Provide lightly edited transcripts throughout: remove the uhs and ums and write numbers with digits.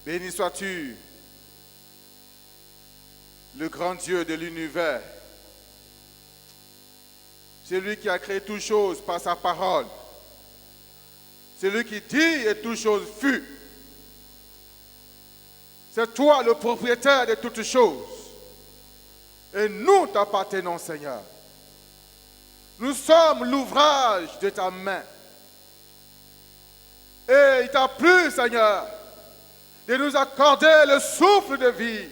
Béni sois-tu, le grand Dieu de l'univers, celui qui a créé toutes choses par sa parole, celui qui dit et toutes choses fut. C'est toi le propriétaire de toutes choses. Et nous t'appartenons, Seigneur. Nous sommes l'ouvrage de ta main. Et il t'a plu, Seigneur, de nous accorder le souffle de vie.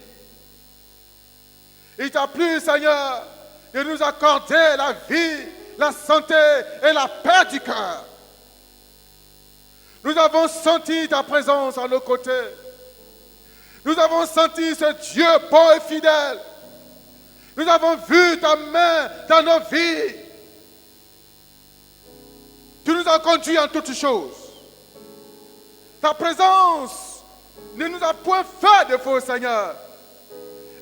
Il t'a plu, Seigneur, de nous accorder la vie, la santé et la paix du cœur. Nous avons senti ta présence à nos côtés. Nous avons senti ce Dieu bon et fidèle. Nous avons vu ta main dans nos vies. Tu nous as conduits en toutes choses. Ta présence ne nous a point fait de faux, Seigneur.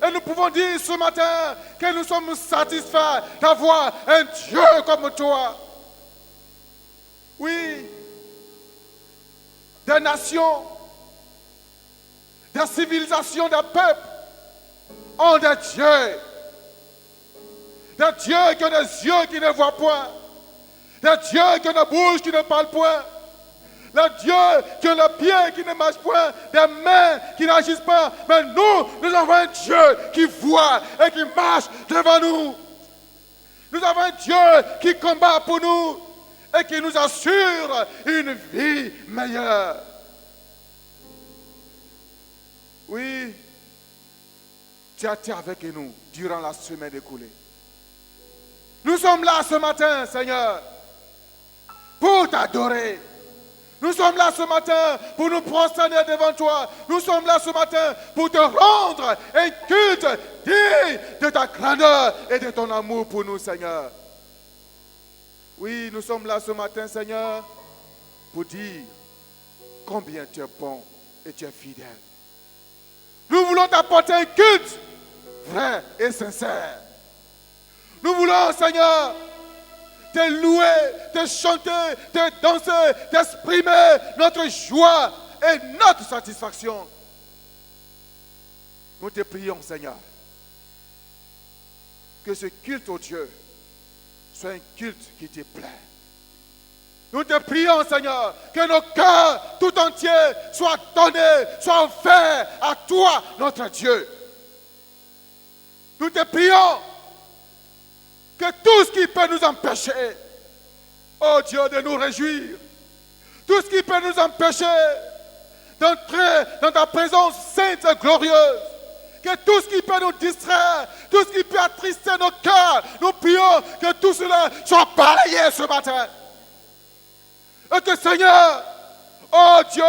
Et nous pouvons dire ce matin que nous sommes satisfaits d'avoir un Dieu comme toi. Oui, des nations, des civilisations, des peuples ont des dieux. Des dieux qui ont des yeux qui ne voient point. Des dieux qui ont des bouches qui ne parlent point. Les dieux qui ont les pieds qui ne marchent point, des mains qui n'agissent pas. Mais nous avons un Dieu qui voit et qui marche devant nous. Nous avons un Dieu qui combat pour nous et qui nous assure une vie meilleure. Oui, tu as été avec nous durant la semaine écoulée. Nous sommes là ce matin, Seigneur, pour t'adorer. Nous sommes là ce matin pour nous prosterner devant toi. Nous sommes là ce matin pour te rendre un culte digne de ta grandeur et de ton amour pour nous, Seigneur. Oui, nous sommes là ce matin, Seigneur, pour dire combien tu es bon et tu es fidèle. Nous voulons t'apporter un culte vrai et sincère. Nous voulons, Seigneur, te louer, te chanter, te danser, t'exprimer notre joie et notre satisfaction. Nous te prions, Seigneur, que ce culte au Dieu soit un culte qui te plaît. Nous te prions, Seigneur, que nos cœurs tout entiers soient donnés, soient offerts à toi, notre Dieu. Nous te prions que tout ce qui peut nous empêcher, oh Dieu, de nous réjouir, tout ce qui peut nous empêcher d'entrer dans ta présence sainte et glorieuse, que tout ce qui peut nous distraire, tout ce qui peut attrister nos cœurs, nous prions que tout cela soit balayé ce matin. Et que Seigneur, oh Dieu,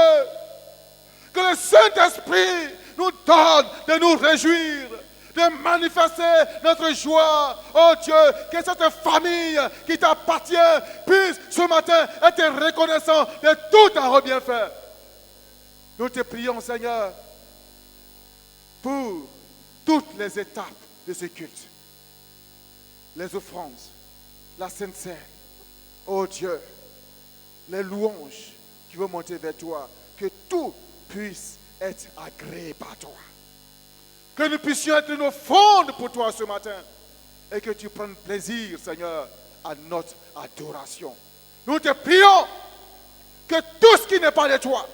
que le Saint-Esprit nous donne de nous réjouir, de manifester notre joie. Oh Dieu, que cette famille qui t'appartient puisse ce matin être reconnaissant de tout ta bienfait. Nous te prions, Seigneur, pour toutes les étapes de ce culte. Les offrandes, la Sainte Seine, oh Dieu, les louanges qui vont monter vers toi, que tout puisse être agréé par toi. Que nous puissions être une offrande pour toi ce matin et que tu prennes plaisir, Seigneur, à notre adoration. Nous te prions que tout ce qui n'est pas de toi,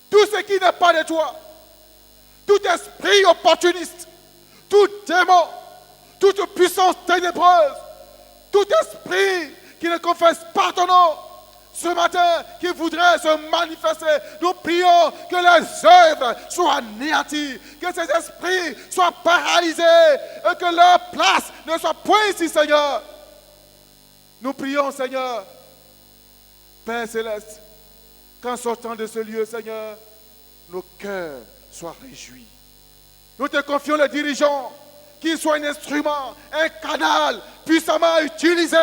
tout ce qui n'est pas de toi, tout esprit opportuniste, tout démon, toute puissance ténébreuse, tout esprit qui ne confesse pas ton nom, ce matin, qui voudrait se manifester, nous prions que les œuvres soient anéanties, que ces esprits soient paralysés et que leur place ne soit point ici, Seigneur. Nous prions, Seigneur, Père Céleste, qu'en sortant de ce lieu, Seigneur, nos cœurs soient réjouis. Nous te confions les dirigeants, qu'ils soient un instrument, un canal puissamment utilisé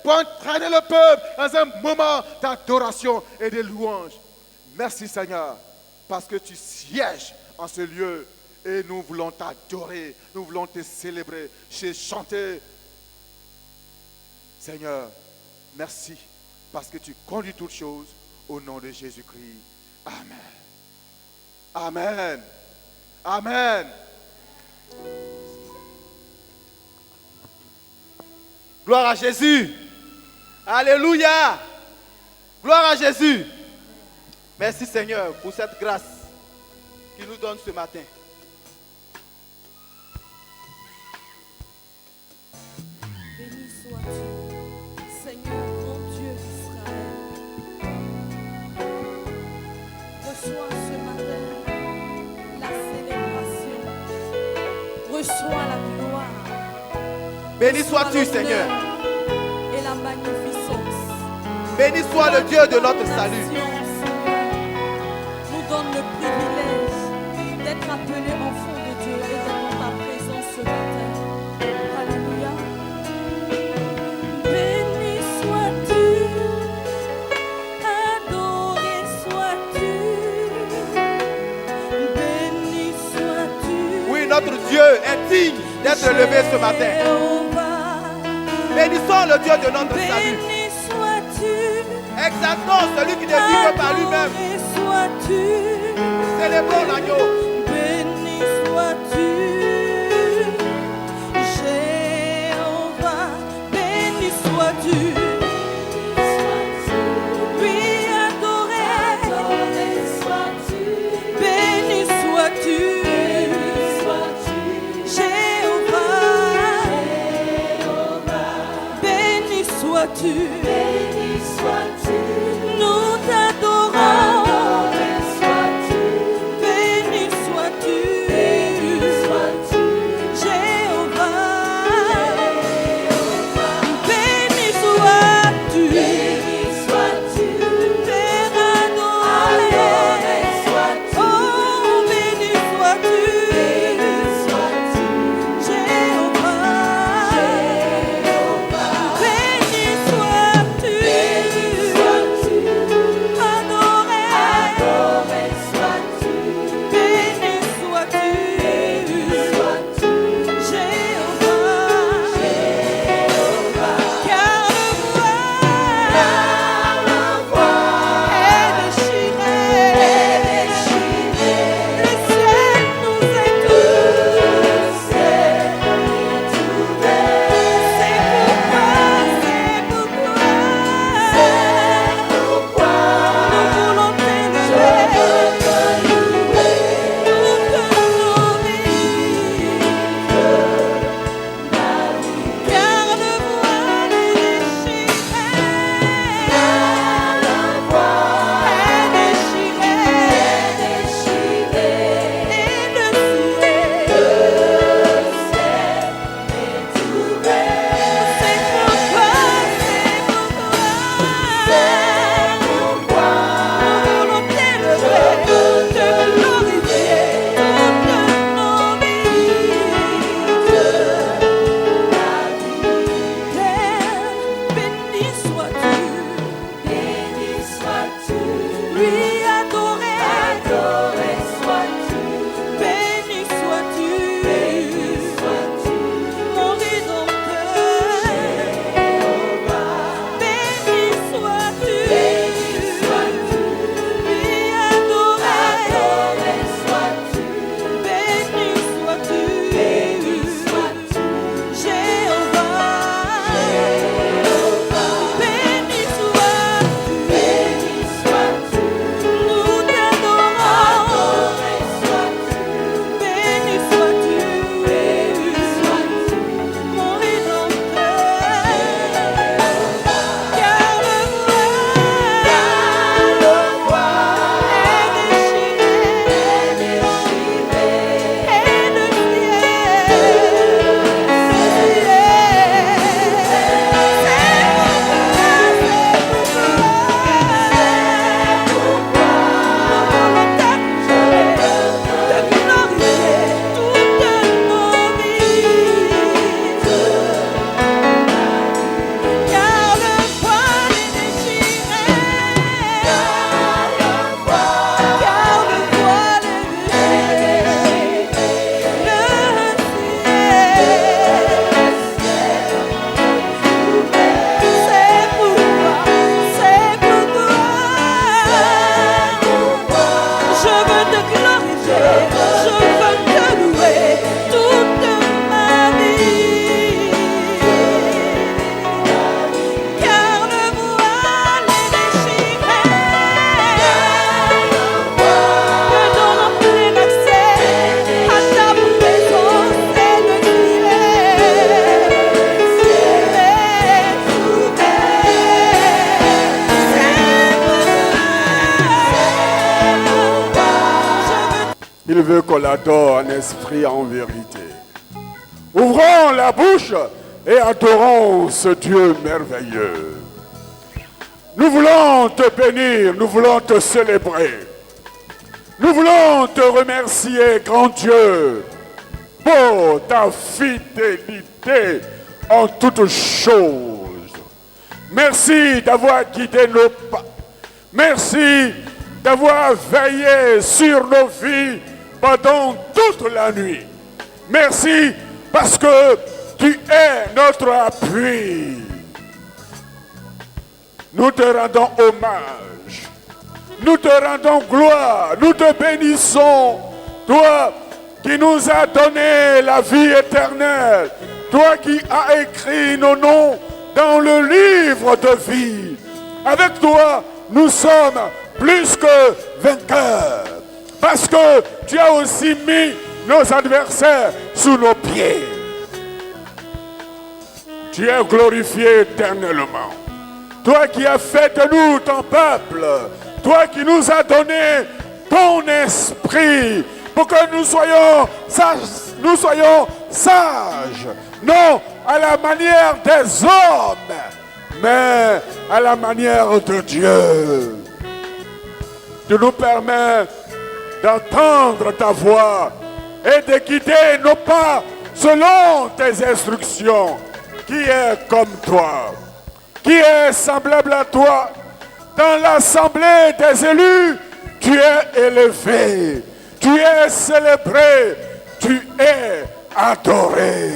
pour entraîner le peuple dans un moment d'adoration et de louange. Merci Seigneur, parce que tu sièges en ce lieu et nous voulons t'adorer, nous voulons te célébrer, te chanter. Seigneur, merci parce que tu conduis toutes choses au nom de Jésus-Christ. Amen. Amen. Amen. Gloire à Jésus. Alléluia. Gloire à Jésus. Merci Seigneur pour cette grâce qu'il nous donne ce matin. Béni sois-tu, Seigneur, grand Dieu d'Israël. Reçois ce matin la célébration. Reçois la gloire. Béni sois-tu Seigneur. Et la magnificence. Béni soit le Dieu de notre salut. Nous donne le privilège d'être appelés enfants de Dieu et d'être dans ta présence ce matin. Alléluia. Béni sois-tu, adoré sois-tu. Béni sois-tu. Oui, notre Dieu est digne d'être élevé ce matin. Bénissons le Dieu de notre salut. Béni sois-tu. Exaltons celui qui ne vit que par lui-même. Adoré sois-tu. Célébrons l'agneau. Béni sois-tu, Jéhovah, béni sois-tu. Oui, adoré sois-tu. Béni sois-tu, Jéhovah, béni sois-tu. Nous t'adorons. Béni sois-tu, Jéhovah. Béni sois-tu, Père adoré. Oh, béni sois-tu, Jéhovah. Béni sois-tu, Il veut qu'on l'adore en esprit, en vérité. Ouvrons la bouche et adorons ce Dieu merveilleux. Nous voulons te bénir, nous voulons te célébrer. Nous voulons te remercier, grand Dieu, pour ta fidélité en toutes choses. Merci d'avoir guidé nos pas. Merci d'avoir veillé sur nos vies pendant toute la nuit. Merci parce que tu es notre appui. Nous te rendons hommage. Nous te rendons gloire. Nous te bénissons. Toi qui nous as donné la vie éternelle. Toi qui as écrit nos noms dans le livre de vie. Avec toi, nous sommes plus que vainqueurs. Parce que tu as aussi mis nos adversaires sous nos pieds. Tu es glorifié éternellement. Toi qui as fait de nous ton peuple. Toi qui nous as donné ton esprit. Pour que nous soyons sages. Non à la manière des hommes. Mais à la manière de Dieu. Tu nous permets d'entendre ta voix et de guider nos pas selon tes instructions. Qui est comme toi? Qui est semblable à toi? Dans l'assemblée des élus, tu es élevé, tu es célébré, tu es adoré.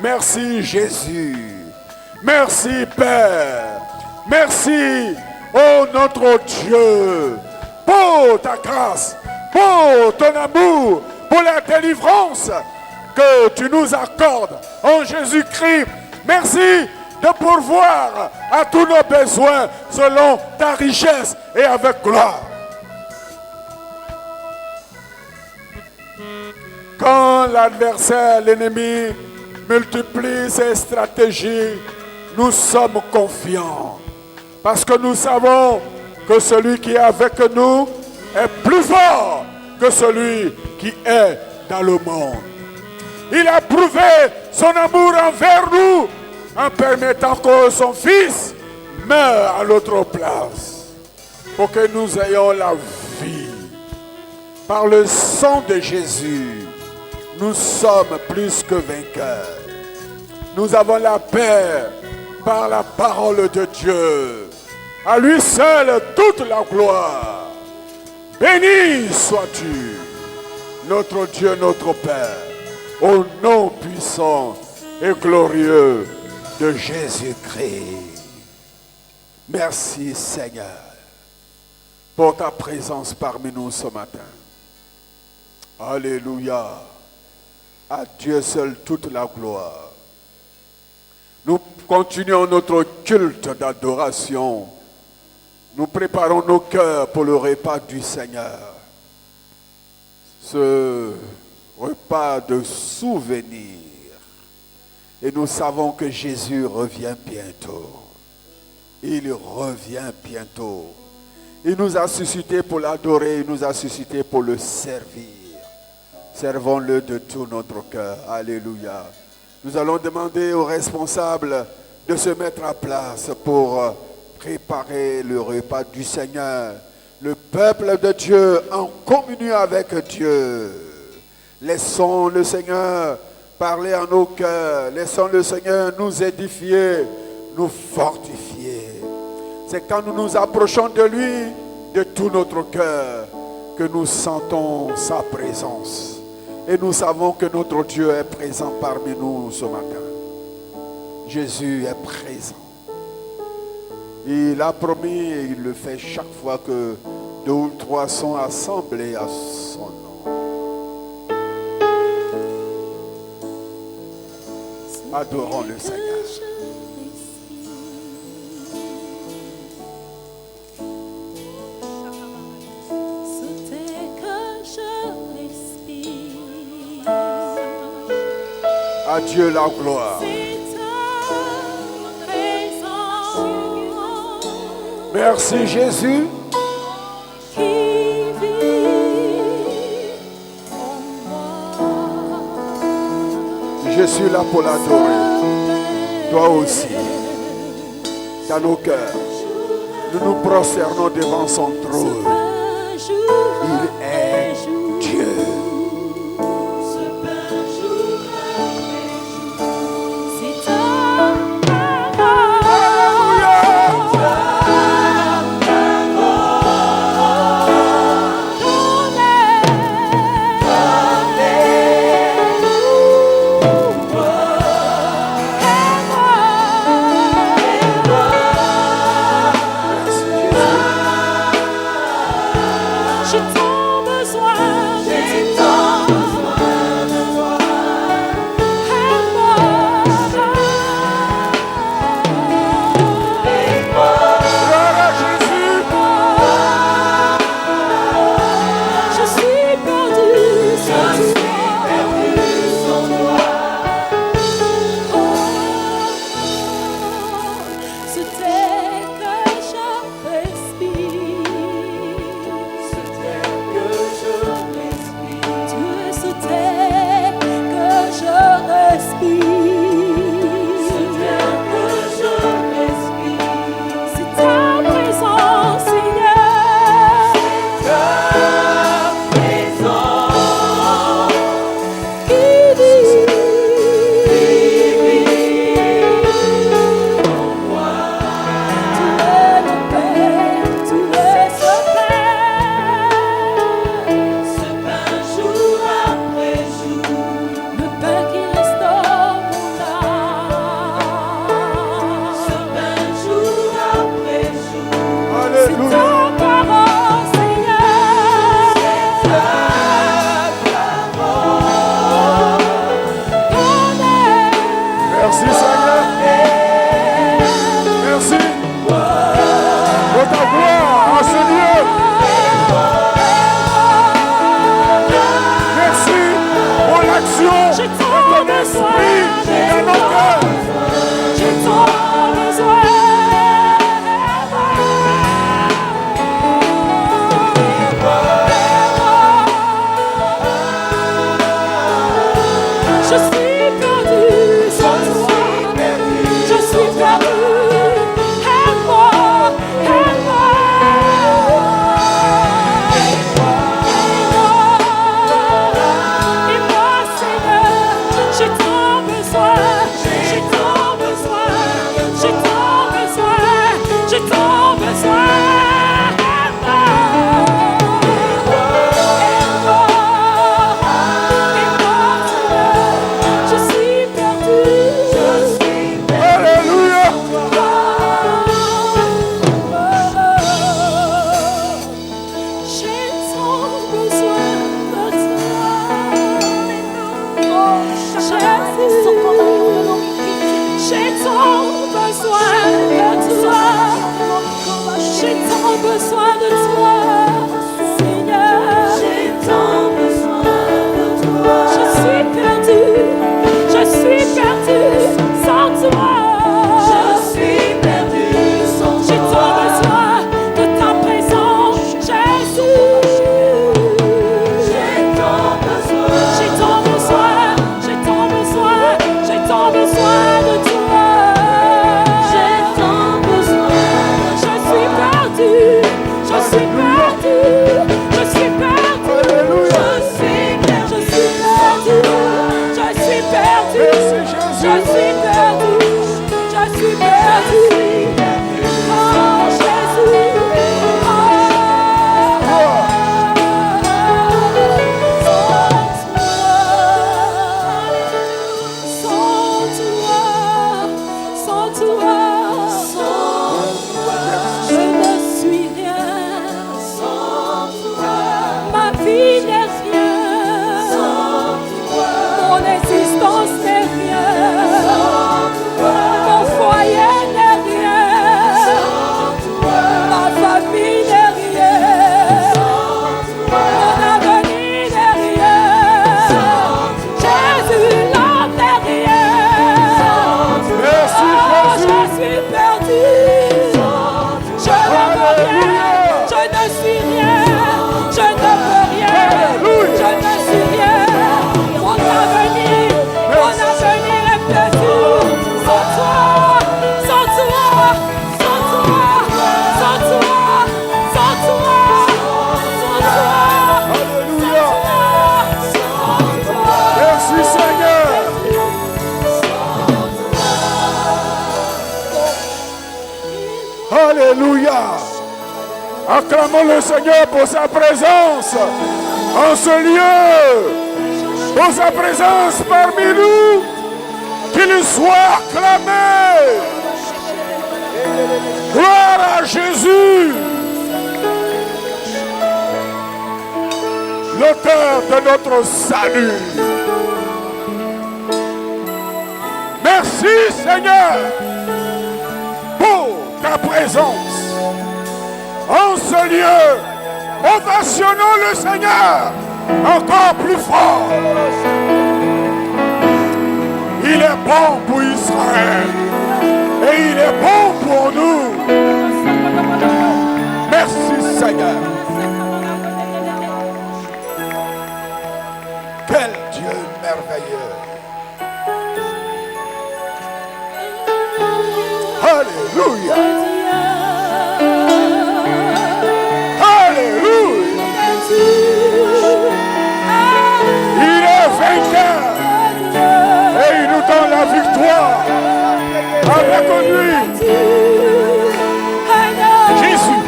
Merci Jésus. Merci Père. Merci, oh notre Dieu, pour ta grâce, pour ton amour, pour la délivrance que tu nous accordes en Jésus-Christ. Merci de pourvoir à tous nos besoins selon ta richesse et avec gloire. Quand l'adversaire, l'ennemi, multiplie ses stratégies, nous sommes confiants. Parce que nous savons que celui qui est avec nous est plus fort que celui qui est dans le monde. Il a prouvé son amour envers nous en permettant que son Fils meure à notre place pour que nous ayons la vie. Par le sang de Jésus, nous sommes plus que vainqueurs. Nous avons la paix par la parole de Dieu. À lui seul toute la gloire. Béni sois-tu, notre Dieu, notre Père, au nom puissant et glorieux de Jésus-Christ. Merci Seigneur pour ta présence parmi nous ce matin. Alléluia. À Dieu seul toute la gloire. Nous continuons notre culte d'adoration. Nous préparons nos cœurs pour le repas du Seigneur. Ce repas de souvenir. Et nous savons que Jésus revient bientôt. Il revient bientôt. Il nous a suscité pour l'adorer, il nous a suscité pour le servir. Servons-le de tout notre cœur. Alléluia. Nous allons demander aux responsables de se mettre à place pour préparer le repas du Seigneur. Le peuple de Dieu en communion avec Dieu. Laissons le Seigneur parler en nos cœurs. Laissons le Seigneur nous édifier, nous fortifier. C'est quand nous nous approchons de lui, de tout notre cœur, que nous sentons sa présence. Et nous savons que notre Dieu est présent parmi nous ce matin. Jésus est présent. Il a promis et il le fait chaque fois que 2 ou 3 sont assemblés à son nom. Adorons le Seigneur. À Dieu la gloire. Merci Jésus. suis là pour l'adorer. Toi aussi, dans nos cœurs, nous nous prosternons devant son trône. Il est Dieu. J'ai tant besoin de toi. Alléluia. Acclamons le Seigneur pour sa présence en ce lieu, pour sa présence parmi nous. Qu'il soit acclamé. Gloire à Jésus, l'auteur de notre salut. Merci Seigneur pour ta présence en ce lieu. Ovationnons le Seigneur encore plus fort. Il est bon pour Israël et il est bon pour nous. Merci Seigneur. Quel Dieu merveilleux. Alléluia. Alléluia. Il est vainqueur et il nous donne la victoire avec lui. Jésus.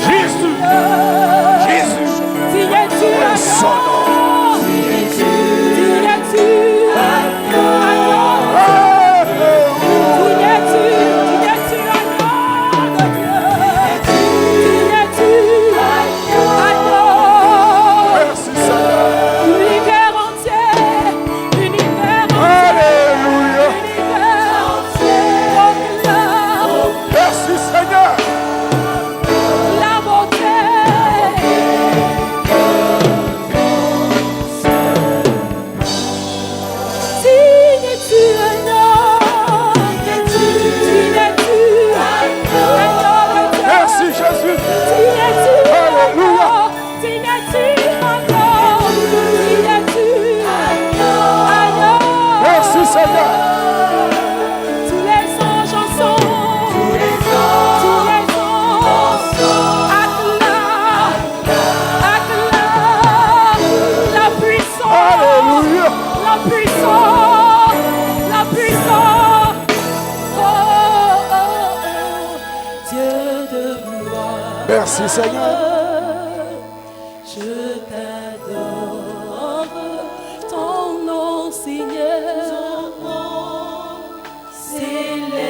Jésus. Jésus. Et son nom. Merci Seigneur. Je t'adore, ton nom Seigneur, célèbre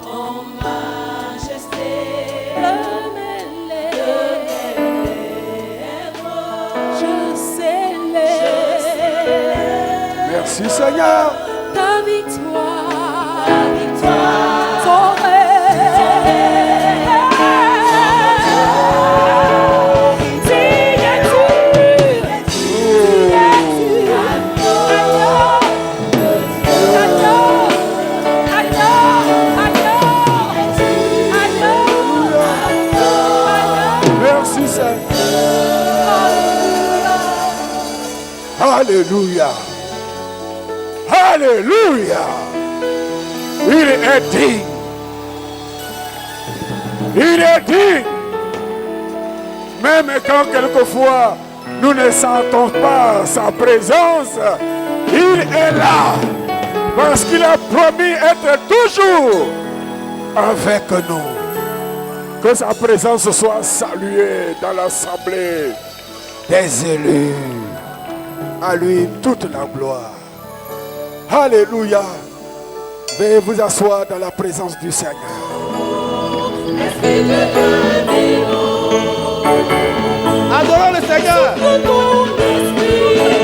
en majesté, je célèbre. Merci Seigneur. Ta victoire, ton règne. Alléluia. Alléluia. Il est digne. Il est digne. Même quand quelquefois nous ne sentons pas sa présence, il est là. Parce qu'il a promis être toujours avec nous. Que sa présence soit saluée dans l'assemblée des élus. À lui toute la gloire. Alléluia. Veuillez vous asseoir dans la présence du Seigneur. Adorons le Seigneur.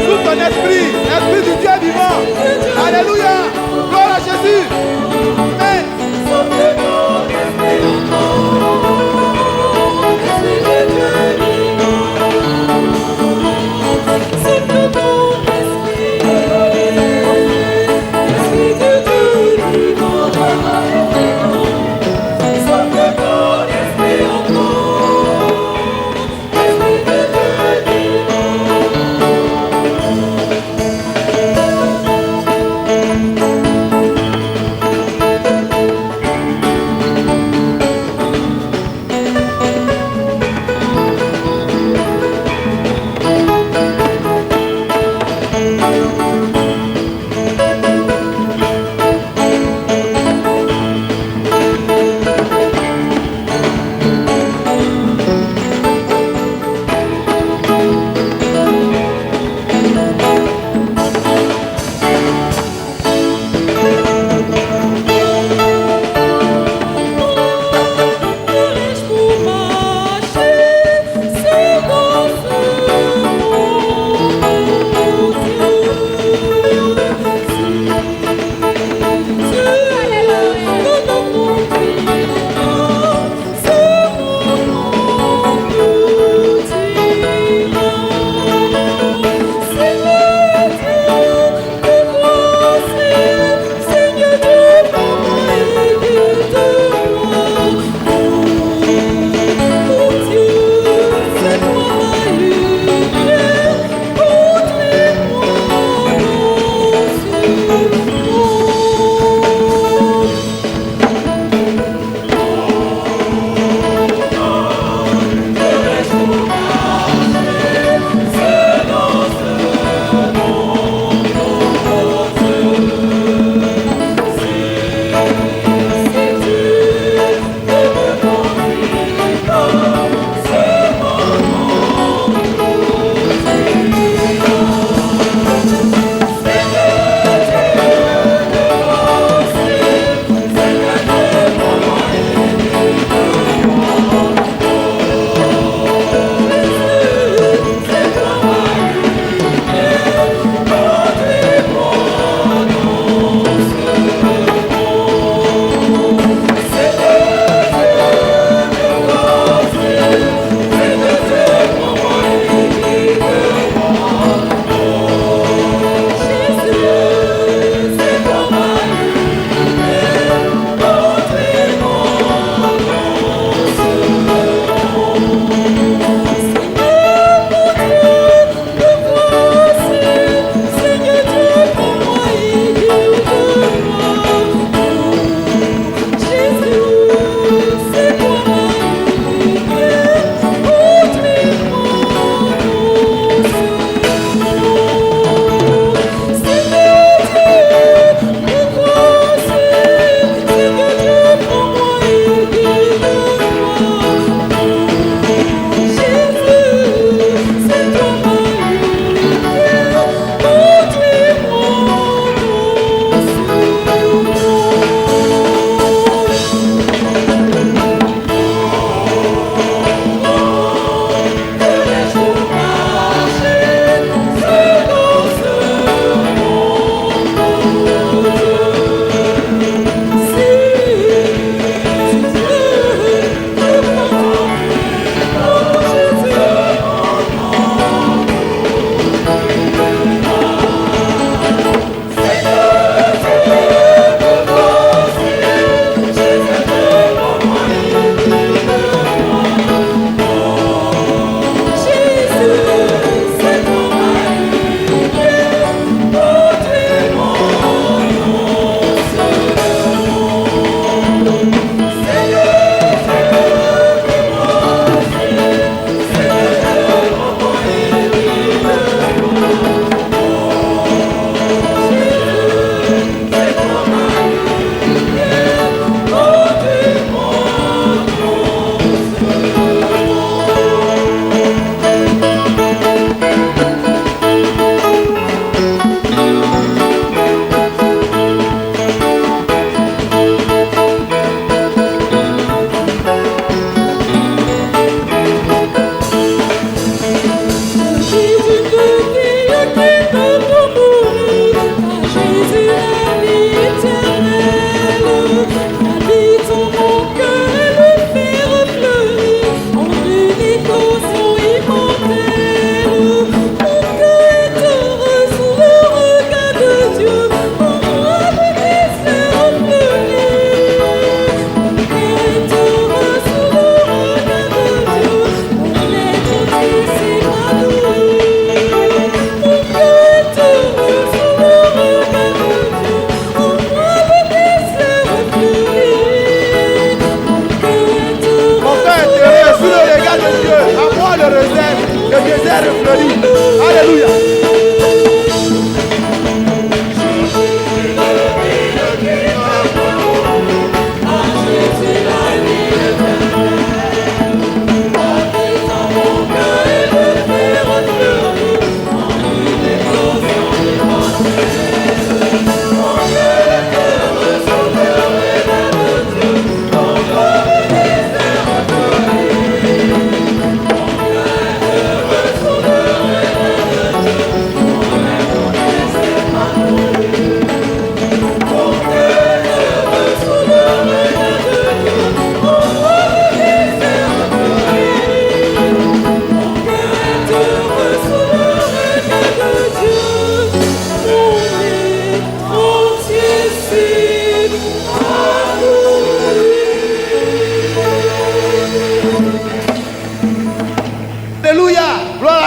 Sous ton esprit, l'esprit du Dieu vivant. Alléluia. Gloire à Jésus. Amen.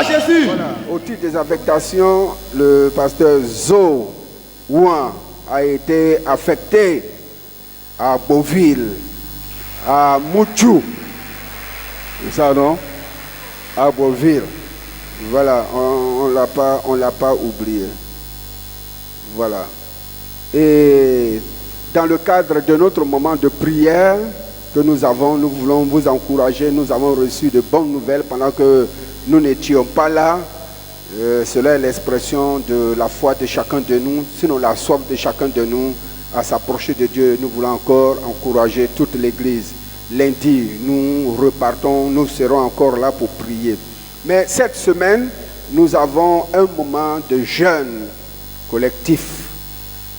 Jésus. Voilà, au titre des affectations, le pasteur Zo Ouan a été affecté à Beauville, à Mouchou. C'est ça, non? À Beauville. Voilà, on l'a pas oublié. Voilà. Et dans le cadre de notre moment de prière que nous voulons vous encourager. Nous avons reçu de bonnes nouvelles pendant que nous n'étions pas là. Cela est l'expression de la foi de chacun de nous, sinon la soif de chacun de nous à s'approcher de Dieu. Nous voulons encore encourager toute l'Église. Lundi, nous repartons, nous serons encore là pour prier. Mais cette semaine, nous avons un moment de jeûne collectif.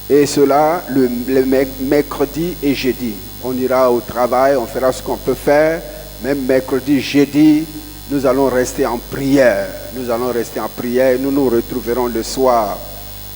Et cela, le mercredi et jeudi. On ira au travail, on fera ce qu'on peut faire. Même mercredi, jeudi, nous allons rester en prière. Nous allons rester en prière et nous nous retrouverons le soir.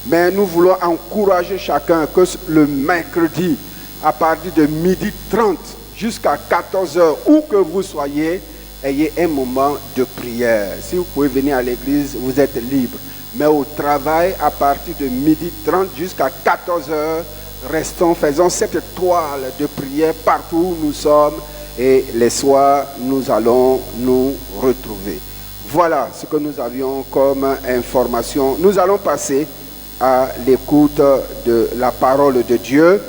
Mais nous voulons encourager chacun que le mercredi, à partir de 12h30 jusqu'à 14h, où que vous soyez, ayez un moment de prière. Si vous pouvez venir à l'église, vous êtes libre. Mais au travail, à partir de 12h30 jusqu'à 14h, restons, faisons cette toile de prière partout où nous sommes. Et les soirs, nous allons nous retrouver. Voilà ce que nous avions comme information. Nous allons passer à l'écoute de la parole de Dieu.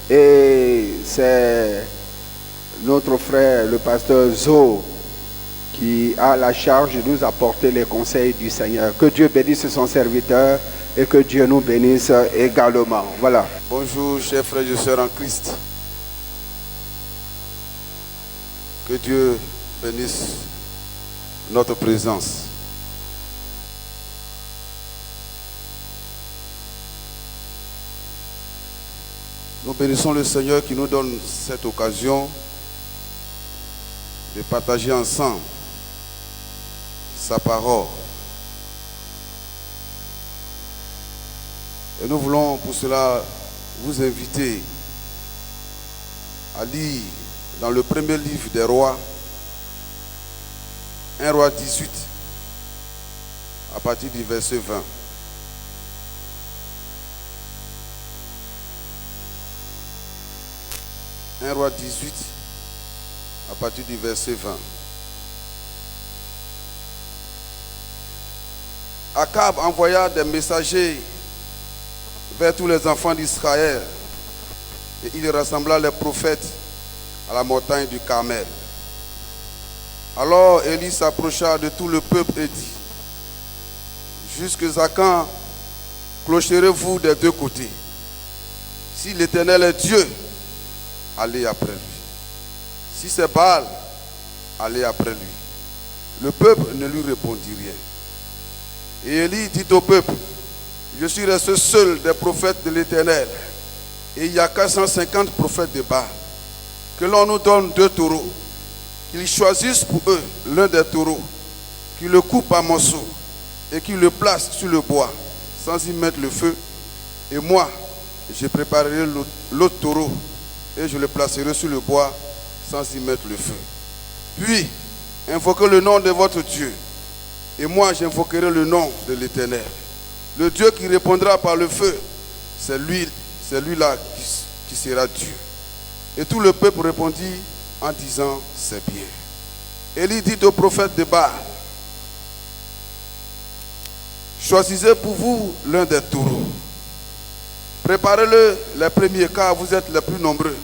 Et c'est notre frère, le pasteur Zo, qui a la charge de nous apporter les conseils du Seigneur. Que Dieu bénisse son serviteur et que Dieu nous bénisse également. Voilà. Bonjour, chers frères et sœurs en Christ. Que Dieu bénisse notre présence. Nous bénissons le Seigneur qui nous donne cette occasion de partager ensemble sa parole. Et nous voulons pour cela vous inviter à lire dans le premier livre des rois, 1 roi 18, à partir du verset 20. Un roi 18, à partir du verset 20. Akab envoya des messagers vers tous les enfants d'Israël et il rassembla les prophètes à la montagne du Carmel. Alors Élie s'approcha de tout le peuple et dit: jusqu'à quand clocherez-vous des deux côtés? Si l'Éternel est Dieu, allez après lui. Si c'est Baal, allez après lui. Le peuple ne lui répondit rien. Et Élie dit au peuple: je suis resté seul des prophètes de l'Éternel, et il y a 450 prophètes de Baal. Que l'on nous donne 2 taureaux, qu'ils choisissent pour eux l'un des taureaux, qu'ils le coupent en morceaux et qu'ils le placent sur le bois sans y mettre le feu. Et moi, je préparerai l'autre taureau et je le placerai sur le bois sans y mettre le feu. Puis, invoquez le nom de votre Dieu, et moi j'invoquerai le nom de l'Éternel. Le Dieu qui répondra par le feu, c'est lui-là qui sera Dieu. Et tout le peuple répondit en disant: c'est bien. Élie dit au prophète de Baal: choisissez pour vous l'un des taureaux. Préparez-le les premiers, car vous êtes les plus nombreux,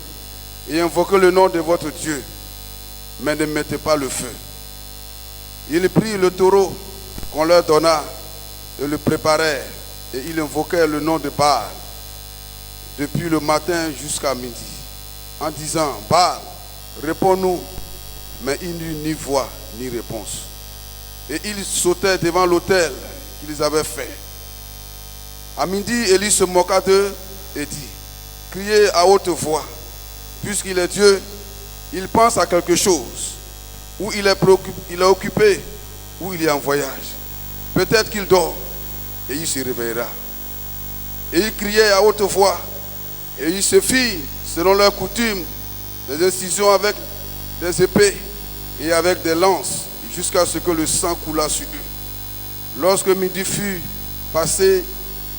et invoquez le nom de votre Dieu, mais ne mettez pas le feu. Ils prirent le taureau qu'on leur donna et le préparèrent, et ils invoquèrent le nom de Baal depuis le matin jusqu'à midi, en disant: Baal, réponds-nous. Mais il n'y eut ni voix ni réponse. Et ils sautaient devant l'autel qu'ils avaient fait. À midi, Élie se moqua d'eux et dit: criez à haute voix, puisqu'il est Dieu, il pense à quelque chose, ou il est occupé, ou il est en voyage. Peut-être qu'il dort, et il se réveillera. Et ils criaient à haute voix, et ils se firent, selon leur coutume, des incisions avec des épées et avec des lances, jusqu'à ce que le sang coulât sur eux. Lorsque midi fut passé,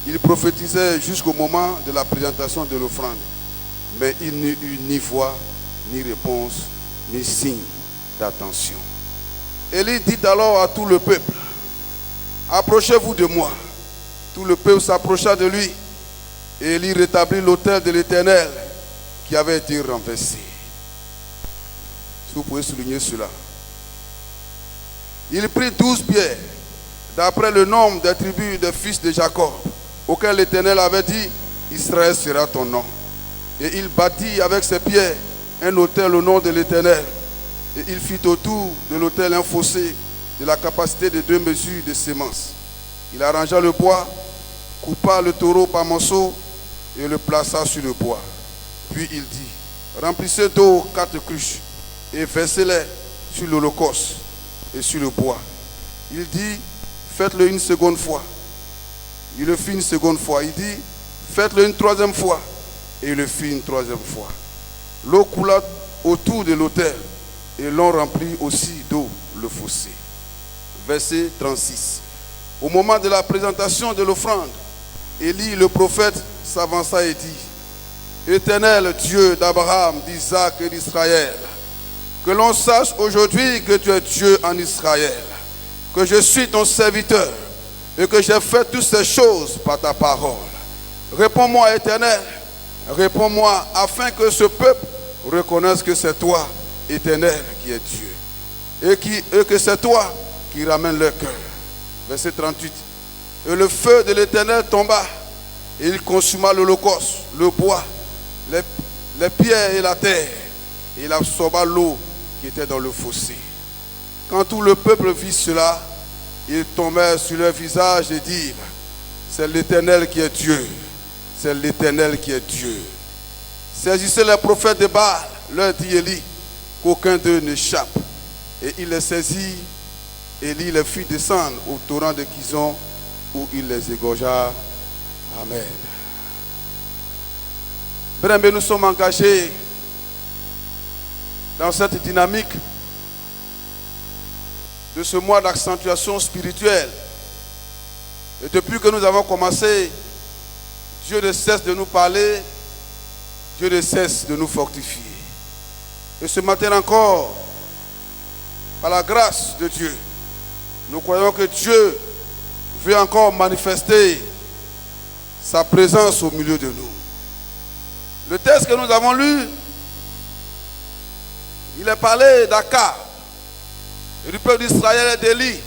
il prophétisait jusqu'au moment de la présentation de l'offrande. Mais il n'y eut ni voix, ni réponse, ni signe d'attention. Élie dit alors à tout le peuple, approchez-vous de moi. Tout le peuple s'approcha de lui. Et Élie rétablit l'autel de l'Éternel qui avait été renversé. Si vous pouvez souligner cela. Il prit 12 pierres, d'après le nombre des tribus des fils de Jacob, auxquels l'Éternel avait dit, Israël sera ton nom. Et il bâtit avec ses pierres un autel au nom de l'Éternel. Et il fit autour de l'autel un fossé de la capacité de 2 mesures de sémence. Il arrangea le bois, coupa le taureau par morceaux et le plaça sur le bois. Puis il dit, remplissez d'eau 4 cruches et versez-les sur l'holocauste et sur le bois. Il dit, faites-le une seconde fois. Il le fit une seconde fois. Il dit, faites-le une troisième fois. Et il le fit une troisième fois. L'eau coula autour de l'autel et l'on remplit aussi d'eau le fossé. Verset 36. Au moment de la présentation de l'offrande, Élie le prophète s'avança et dit, Éternel Dieu d'Abraham, d'Isaac et d'Israël, que l'on sache aujourd'hui que tu es Dieu en Israël, que je suis ton serviteur et que j'ai fait toutes ces choses par ta parole. Réponds-moi, Éternel, réponds-moi, afin que ce peuple reconnaisse que c'est toi, Éternel, qui es Dieu, et que c'est toi qui ramène leur cœur. Verset 38. Et le feu de l'Éternel tomba, et il consuma l'holocauste, le bois, les pierres et la terre, et il absorba l'eau qui était dans le fossé. Quand tout le peuple vit cela, ils tombèrent sur leur visage et dirent, c'est l'Éternel qui est Dieu, c'est l'Éternel qui est Dieu. Saisissez les prophètes de Baal, leur dit Élie, qu'aucun d'eux n'échappe. Et il les saisit, Élie les fit descendre au torrent de Kison, où il les égorgea. Amen. Bien, nous sommes engagés dans cette dynamique de ce mois d'accentuation spirituelle. Et depuis que nous avons commencé, Dieu ne cesse de nous parler, Dieu ne cesse de nous fortifier. Et ce matin encore, par la grâce de Dieu, nous croyons que Dieu veut encore manifester sa présence au milieu de nous. Le texte que nous avons lu, il est parlé d'Akab, et du peuple d'Israël et d'Élie.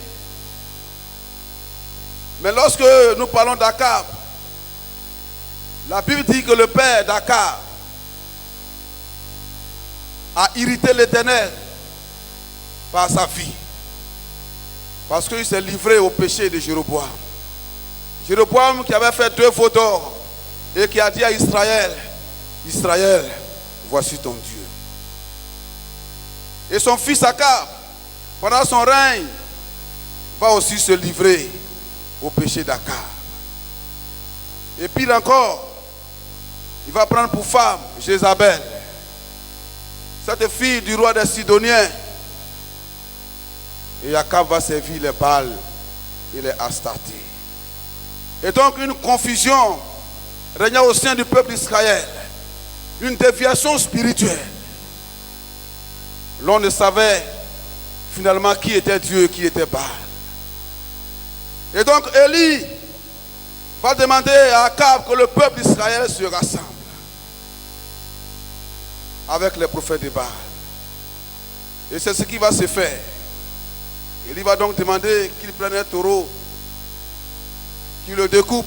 Mais lorsque nous parlons d'Akab, la Bible dit que le père d'Akab a irrité l'Éternel par sa vie. Parce qu'il s'est livré au péché de Jéroboam. Jéroboam qui avait fait 2 veaux d'or et qui a dit à Israël, Israël, voici ton Dieu. Et son fils Akab, pendant son règne, va aussi se livrer au péché d'Akab. Et pire encore, il va prendre pour femme Jézabel, cette fille du roi des Sidoniens. Et Akab va servir les Baals et les Astartés. Et donc une confusion régna au sein du peuple d'Israël, une déviation spirituelle. L'on ne savait finalement qui était Dieu et qui était Baal. Et donc Élie va demander à Akab que le peuple d'Israël se rassemble avec les prophètes de Baal. Et c'est ce qui va se faire. Élie va donc demander qu'il prenne un taureau, qu'il le découpe,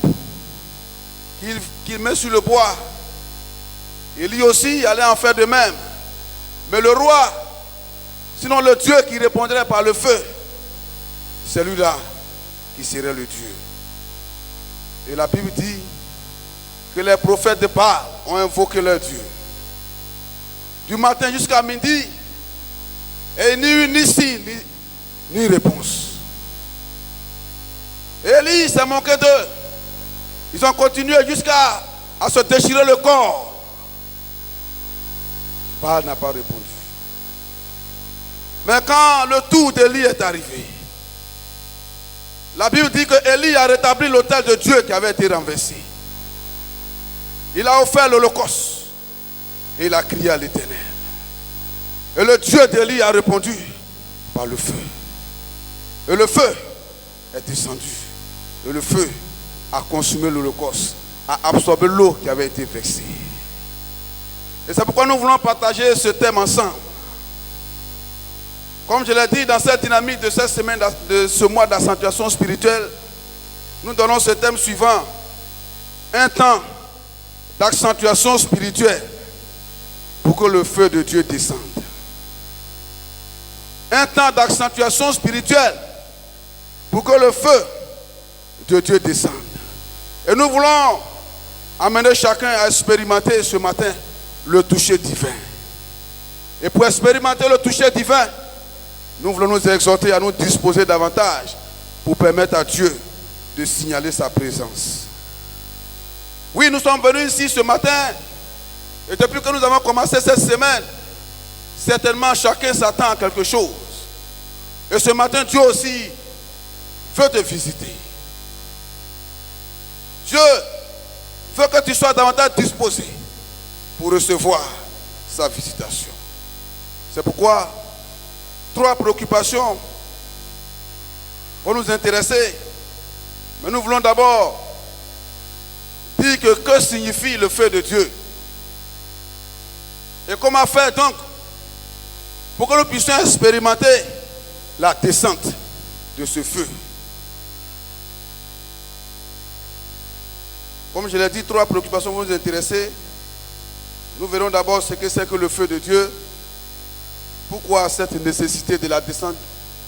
qu'il met sur le bois. Élie aussi allait en faire de même. Mais le roi, sinon le Dieu qui répondrait par le feu, celui-là qui serait le Dieu. Et la Bible dit que les prophètes de Baal ont invoqué leur Dieu. Du matin jusqu'à midi, et ni une, ni signe, ni réponse. Élie s'est moqué d'eux. Ils ont continué jusqu'à se déchirer le corps. Baal n'a pas répondu. Mais quand le tour d'Élie est arrivé, La Bible dit que Élie a rétabli l'autel de Dieu qui avait été renversé. Il a offert l'holocauste et il a crié à l'Éternel. Et le Dieu d'Élie a répondu par le feu. Et le feu est descendu. Et le feu a consumé l'holocauste, a absorbé l'eau qui avait été versée. Et c'est pourquoi nous voulons partager ce thème ensemble. Comme je l'ai dit, dans cette dynamique de cette semaine, de ce mois d'accentuation spirituelle, nous donnons ce thème suivant. Un temps d'accentuation spirituelle pour que le feu de Dieu descende. Un temps d'accentuation spirituelle pour que le feu de Dieu descende. Et nous voulons amener chacun à expérimenter ce matin le toucher divin. Et pour expérimenter le toucher divin, nous voulons nous exhorter à nous disposer davantage pour permettre à Dieu de signaler sa présence. Oui, nous sommes venus ici ce matin et depuis que nous avons commencé cette semaine, certainement chacun s'attend à quelque chose. Et ce matin, Dieu aussi veut te visiter. Dieu veut que tu sois davantage disposé pour recevoir sa visitation. C'est pourquoi 3 préoccupations vont nous intéresser. Mais nous voulons d'abord dire que signifie le feu de Dieu. Et comment faire donc pour que nous puissions expérimenter la descente de ce feu. Comme je l'ai dit, 3 préoccupations vont nous intéresser. Nous verrons d'abord ce que c'est que le feu de Dieu. Pourquoi cette nécessité de la descente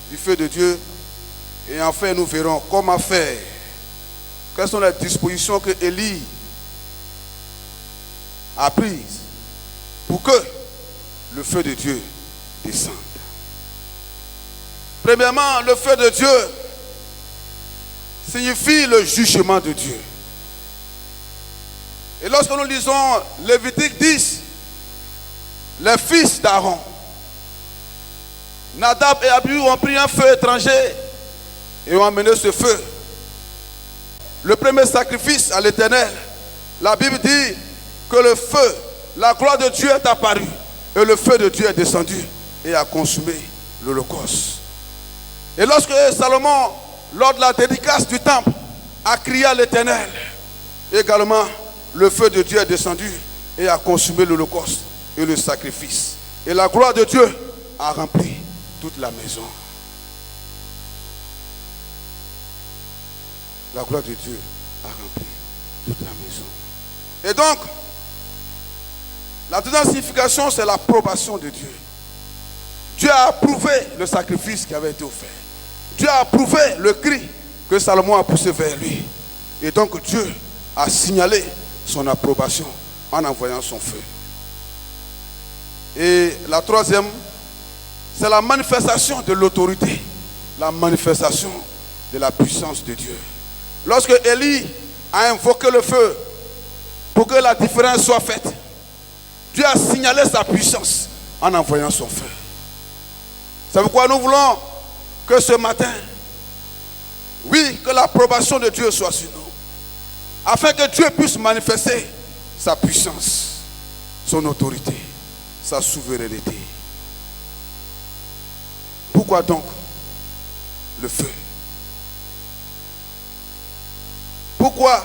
du feu de Dieu. Et enfin, nous verrons comment faire. Quelles sont les dispositions que Élie a prises pour que le feu de Dieu descende. Premièrement, le feu de Dieu signifie le jugement de Dieu. Et lorsque nous lisons Lévitique 10, les fils d'Aaron, Nadab et Abihu ont pris un feu étranger et ont amené ce feu. Le premier sacrifice à l'Éternel, la Bible dit que le feu, la gloire de Dieu est apparue et le feu de Dieu est descendu et a consumé l'holocauste. Et lorsque Salomon, lors de la dédicace du temple, a crié à l'Éternel, également le feu de Dieu est descendu et a consumé l'holocauste et le sacrifice. Et la gloire de Dieu a rempli toute la maison. La gloire de Dieu a rempli toute la maison. Et donc, la deuxième signification, c'est l'approbation de Dieu. Dieu a approuvé le sacrifice qui avait été offert. Dieu a approuvé le cri que Salomon a poussé vers lui. Et donc Dieu a signalé son approbation en envoyant son feu. Et la troisième, c'est la manifestation de l'autorité, la manifestation de la puissance de Dieu. Lorsque Élie a invoqué le feu pour que la différence soit faite, Dieu a signalé sa puissance en envoyant son feu. C'est pourquoi nous voulons que ce matin, oui, que l'approbation de Dieu soit sur nous, afin que Dieu puisse manifester sa puissance, son autorité, sa souveraineté. Pourquoi donc le feu? Pourquoi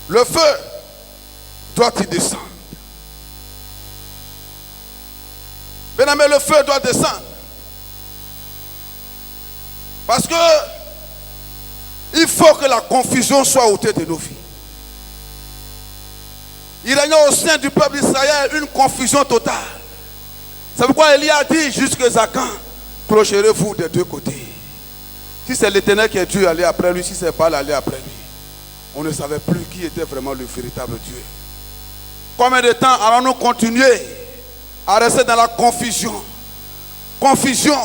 le feu doit-il descendre? Bien aimé, le feu doit descendre. Parce que il faut que la confusion soit ôtée de nos vies. Il régnait au sein du peuple d'Israël une confusion totale. C'est pourquoi Élie a dit jusqu'à quand clocherez-vous des deux côtés. Si c'est l'Éternel qui est Dieu, allez après lui. Si c'est Baal, allez après lui. On ne savait plus qui était vraiment le véritable Dieu. Combien de temps allons-nous continuer à rester dans la confusion? Confusion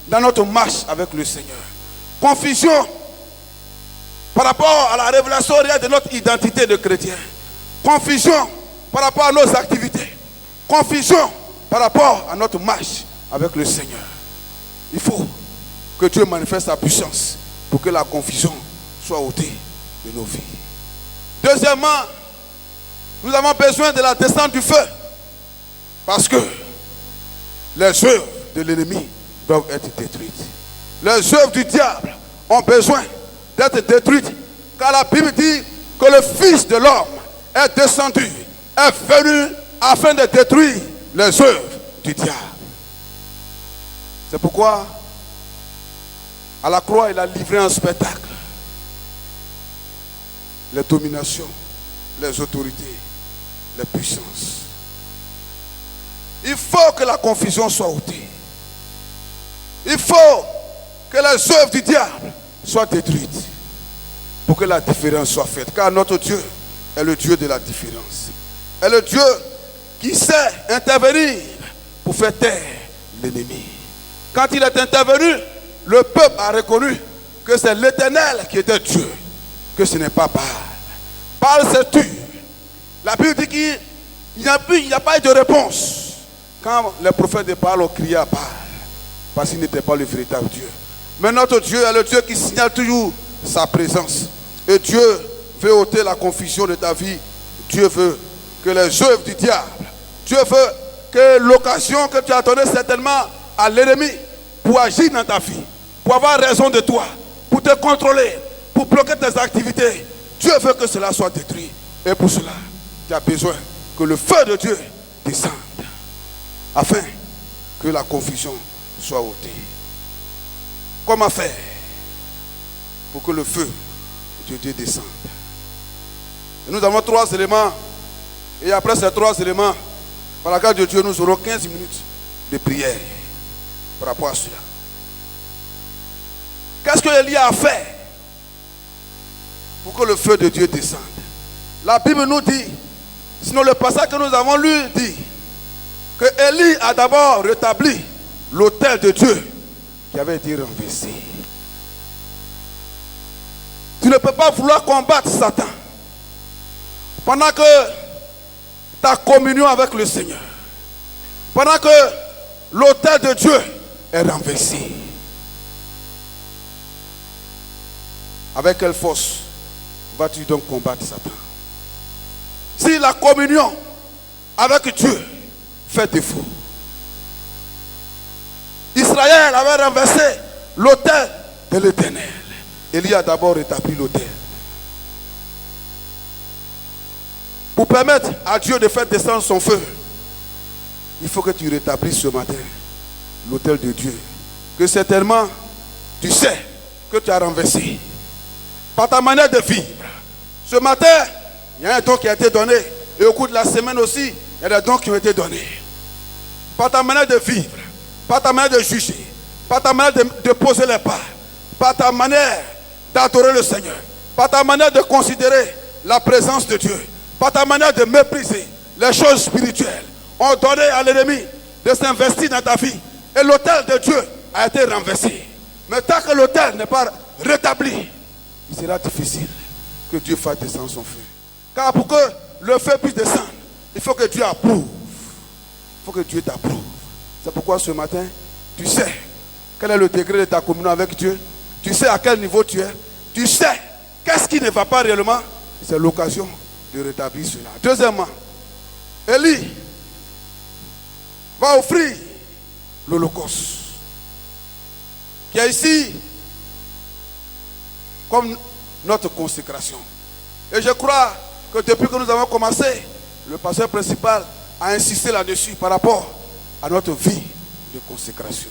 dans notre marche avec le Seigneur. Confusion par rapport à la révélation réelle de notre identité de chrétien. Confusion par rapport à nos activités. Confusion par rapport à notre marche avec le Seigneur. Il faut que Dieu manifeste sa puissance pour que la confusion soit ôtée de nos vies. Deuxièmement, nous avons besoin de la descente du feu. Parce que les œuvres de l'ennemi doivent être détruites. Les œuvres du diable ont besoin d'être détruites. Car la Bible dit que le Fils de l'homme est descendu, est venu afin de détruire les œuvres du diable. C'est pourquoi à la croix il a livré un spectacle. Les dominations, les autorités, les puissances. Il faut que la confusion soit ôtée. Il faut que les œuvres du diable soient détruites pour que la différence soit faite. Car notre Dieu est le Dieu de la différence. Est le Dieu qui sait intervenir pour faire taire l'ennemi. Quand il est intervenu, le peuple a reconnu que c'est l'Éternel qui était Dieu, que ce n'est pas Baal. Baal s'est tué. La Bible dit qu'il n'y a pas eu de réponse quand les prophètes de Baal ont crié à Baal, parce qu'il n'était pas le véritable Dieu. Mais notre Dieu est le Dieu qui signale toujours sa présence. Et Dieu veut ôter la confusion de ta vie. Dieu veut que les œuvres du diable, Dieu veut que l'occasion que tu as donnée certainement à l'ennemi pour agir dans ta vie, pour avoir raison de toi, pour te contrôler, pour bloquer tes activités, Dieu veut que cela soit détruit. Et pour cela, tu as besoin que le feu de Dieu descende, afin que la confusion soit ôtée. Comment faire pour que le feu de Dieu descende? Et nous avons 3 éléments. Et après ces 3 éléments, par la grâce de Dieu, nous aurons 15 minutes de prière par rapport à cela. Qu'est-ce que Élie a fait pour que le feu de Dieu descende? La Bible nous dit, sinon le passage que nous avons lu dit, que Élie a d'abord rétabli l'autel de Dieu qui avait été renversé. Tu ne peux pas vouloir combattre Satan pendant que ta communion avec le Seigneur, pendant que l'autel de Dieu est renversé. Avec quelle force vas-tu donc combattre Satan? Si la communion avec Dieu fait défaut. Israël avait renversé l'autel de l'Éternel. Élie a d'abord rétabli l'autel. Pour permettre à Dieu de faire descendre son feu, il faut que tu rétablisses ce matin l'autel de Dieu, que certainement tu sais que tu as renversé par ta manière de vivre. Ce matin, il y a un don qui a été donné, et au cours de la semaine aussi, il y a des dons qui ont été donnés. Par ta manière de vivre, par ta manière de juger, par ta manière de poser les pas, par ta manière d'adorer le Seigneur, par ta manière de considérer la présence de Dieu, par ta manière de mépriser les choses spirituelles, ont donné à l'ennemi de s'investir dans ta vie. Et l'autel de Dieu a été renversé. Mais tant que l'autel n'est pas rétabli, il sera difficile que Dieu fasse descendre son feu. Car pour que le feu puisse descendre, il faut que Dieu approuve. Il faut que Dieu t'approuve. C'est pourquoi ce matin, tu sais quel est le degré de ta communion avec Dieu. Tu sais à quel niveau tu es. Tu sais qu'est-ce qui ne va pas réellement. C'est l'occasion de rétablir cela. Deuxièmement, Élie va offrir l'holocauste, qui est ici comme notre consécration. Et je crois que depuis que nous avons commencé, le pasteur principal a insisté là-dessus par rapport à notre vie de consécration.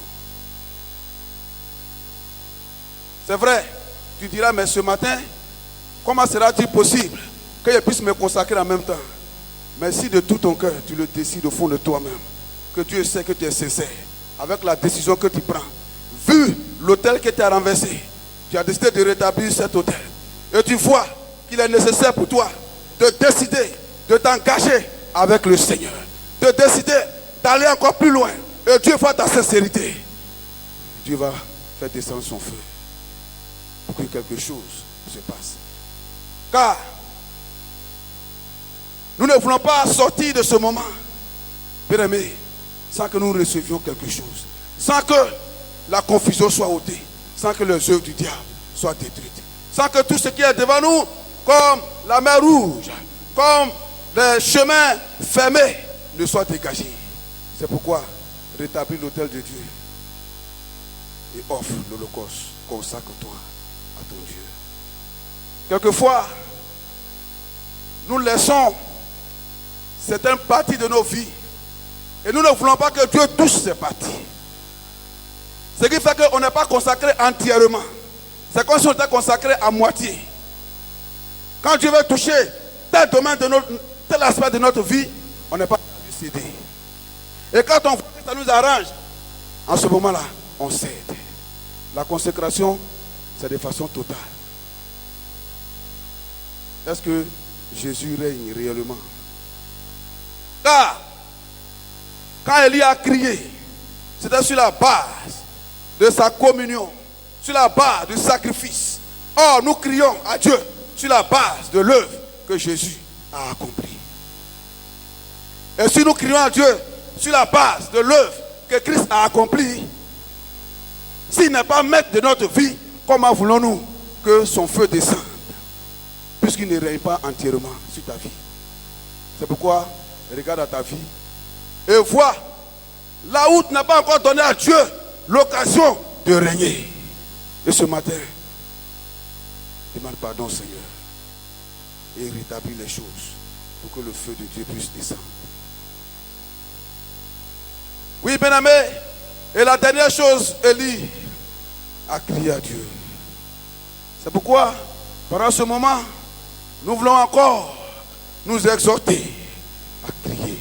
C'est vrai, tu diras, mais ce matin, comment sera-t-il possible que je puisse me consacrer en même temps? Mais si de tout ton cœur, tu le décides au fond de toi-même, que Dieu sait que tu es sincère, avec la décision que tu prends, vu l'autel qui t'a renversé, tu as décidé de rétablir cet autel. Et tu vois qu'il est nécessaire pour toi de décider de t'engager avec le Seigneur, de décider d'aller encore plus loin. Et Dieu voit ta sincérité. Dieu va faire descendre son feu pour que quelque chose se passe. Car nous ne voulons pas sortir de ce moment, bien-aimés, sans que nous recevions quelque chose, sans que la confusion soit ôtée, sans que les œuvres du diable soit détruite. Sans que tout ce qui est devant nous, comme la mer Rouge, comme les chemins fermés, ne soit dégagé. C'est pourquoi rétablis l'autel de Dieu et offre l'holocauste. Consacre-toi à ton Dieu. Quelquefois, nous laissons certaines parties de nos vies et nous ne voulons pas que Dieu touche ces parties. Ce qui fait qu'on n'est pas consacré entièrement. C'est comme si on était consacré à moitié. Quand Dieu veut toucher tel domaine de tel aspect de notre vie, on n'est pas à lui céder. Et quand on voit que ça nous arrange, en ce moment-là, on cède. La consécration, c'est de façon totale. Est-ce que Jésus règne réellement? Car, quand Élie a crié, c'était sur la base de sa communion, sur la base du sacrifice. Or, nous crions à Dieu sur la base de l'œuvre que Jésus a accomplie. Et si nous crions à Dieu sur la base de l'œuvre que Christ a accomplie, s'il n'est pas maître de notre vie, comment voulons-nous que son feu descende, puisqu'il ne règne pas entièrement sur ta vie? C'est pourquoi regarde à ta vie et vois là où tu n'as pas encore donné à Dieu l'occasion de régner. Et ce matin, demande pardon, Seigneur, et rétablis les choses pour que le feu de Dieu puisse descendre. Oui, bien-aimé, et la dernière chose, Élie a crié à Dieu. C'est pourquoi, pendant ce moment, nous voulons encore nous exhorter à crier.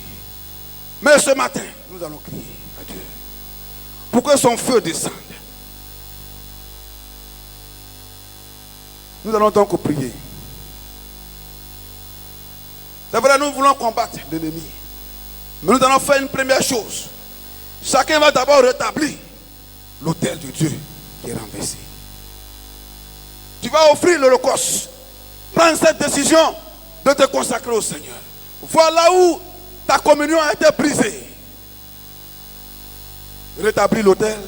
Mais ce matin, nous allons crier à Dieu pour que son feu descende. Nous allons donc prier. C'est vrai, nous voulons combattre l'ennemi. Mais nous allons faire une première chose. Chacun va d'abord rétablir l'autel de Dieu qui est renversé. Tu vas offrir l'holocauste. Prends cette décision de te consacrer au Seigneur. Voilà où ta communion a été brisée. Rétablir l'autel,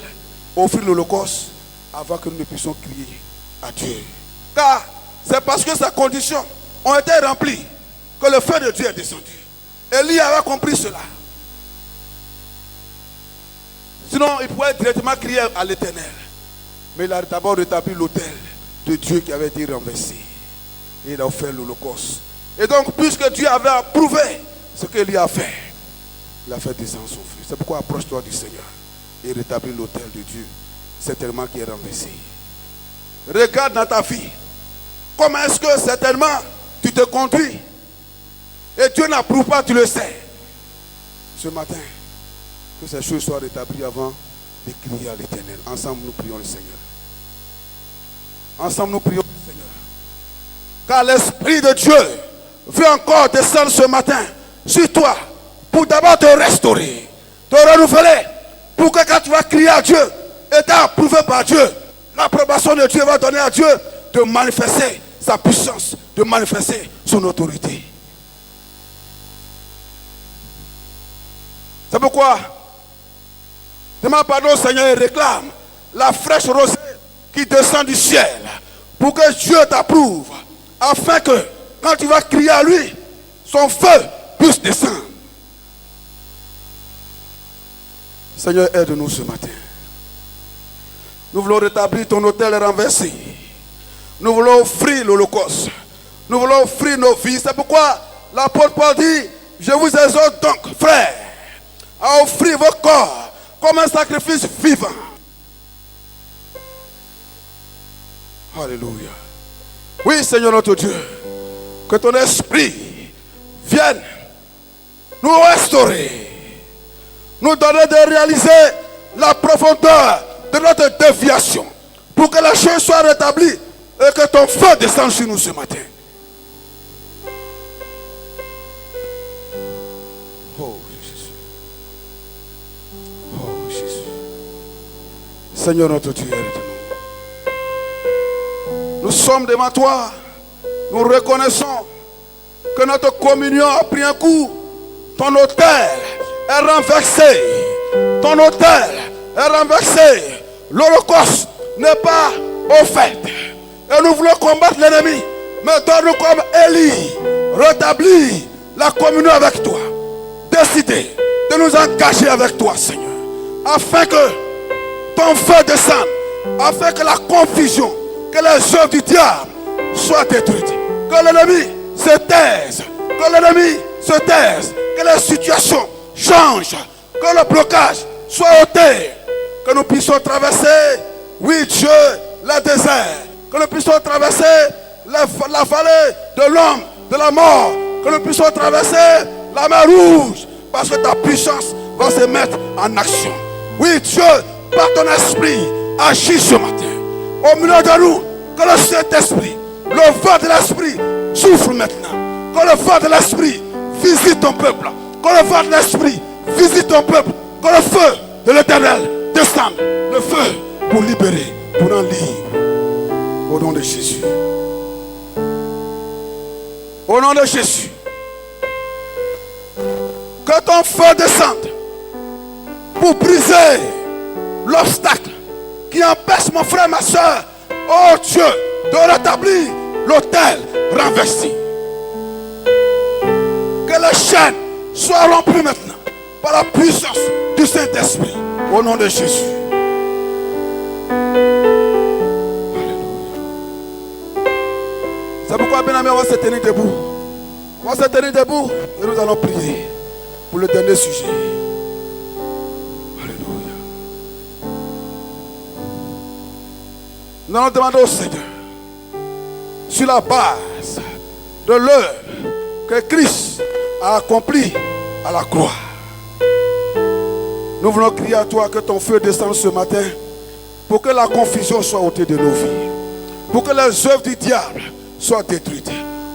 offrir l'holocauste avant que nous ne puissions crier à Dieu. Car c'est parce que ces conditions ont été remplies que le feu de Dieu est descendu. Élie avait compris cela. Sinon, il pouvait directement crier à l'Éternel. Mais il a d'abord rétabli l'autel de Dieu qui avait été renversé. Et il a offert l'holocauste. Et donc, puisque Dieu avait approuvé ce qu'Élie a fait, il a fait descendre son feu. C'est pourquoi approche-toi du Seigneur et rétablis l'autel de Dieu, certainement qui est renversé. Regarde dans ta vie. Comment est-ce que certainement tu te conduis et Dieu n'approuve pas, tu le sais. Ce matin, que ces choses soient rétablies avant de crier à l'Éternel. Ensemble, nous prions le Seigneur. Ensemble, nous prions le Seigneur. Car l'Esprit de Dieu veut encore descendre ce matin sur toi pour d'abord te restaurer, te renouveler, pour que quand tu vas crier à Dieu et t'es approuvé par Dieu, l'approbation de Dieu va donner à Dieu de manifester sa puissance, de manifester son autorité. C'est pourquoi demande pardon au Seigneur et réclame la fraîche rosée qui descend du ciel pour que Dieu t'approuve, afin que quand tu vas crier à lui, son feu puisse descendre. Seigneur, aide-nous ce matin. Nous voulons rétablir ton autel renversé. Nous voulons offrir l'holocauste. Nous voulons offrir nos vies. C'est pourquoi l'apôtre Paul dit, je vous exhorte donc, frères, à offrir vos corps comme un sacrifice vivant. Alléluia. Oui, Seigneur notre Dieu, que ton esprit vienne nous restaurer, nous donner de réaliser la profondeur de notre déviation, pour que la chose soit rétablie et que ton feu descende sur nous ce matin. Oh Jésus. Oh Jésus. Seigneur notre Dieu, aide-nous. Nous sommes devant toi. Nous reconnaissons que notre communion a pris un coup. Ton autel est renversé. Ton autel est renversé. L'holocauste n'est pas offert. Et nous voulons combattre l'ennemi. Mais donne-nous comme Élie, rétablir la communion avec toi. Décider de nous engager avec toi, Seigneur. Afin que ton feu descende. Afin que la confusion, que les œuvres du diable soient détruites. Que l'ennemi se taise. Que l'ennemi se taise. Que les situations changent. Que le blocage soit ôté. Que nous puissions traverser, oui Dieu, le désert. Que nous puissions traverser la vallée de l'homme, de la mort. Que nous puissions traverser la mer rouge. Parce que ta puissance va se mettre en action. Oui Dieu, par ton esprit, agis ce matin. Au milieu de nous, que le Saint-Esprit, le vent de l'esprit souffle maintenant. Que le vent de l'esprit visite ton peuple. Que le vent de l'esprit visite ton peuple. Que le feu de l'Éternel descende. Le feu pour libérer, pour en libre. Au nom de Jésus. Au nom de Jésus. Que ton feu descende pour briser l'obstacle qui empêche mon frère, ma soeur, oh Dieu, de rétablir l'autel renversé. Que les chaînes soient rompues maintenant par la puissance du Saint-Esprit. Au nom de Jésus. Alléluia. C'est pourquoi, bien aimé, on va se tenir debout. On va se tenir debout et nous allons prier pour le dernier sujet. Alléluia. Nous allons demander au Seigneur, sur la base de l'œuvre que Christ a accomplie à la croix. Nous voulons crier à toi que ton feu descende ce matin pour que la confusion soit ôtée de nos vies, pour que les œuvres du diable soient détruites,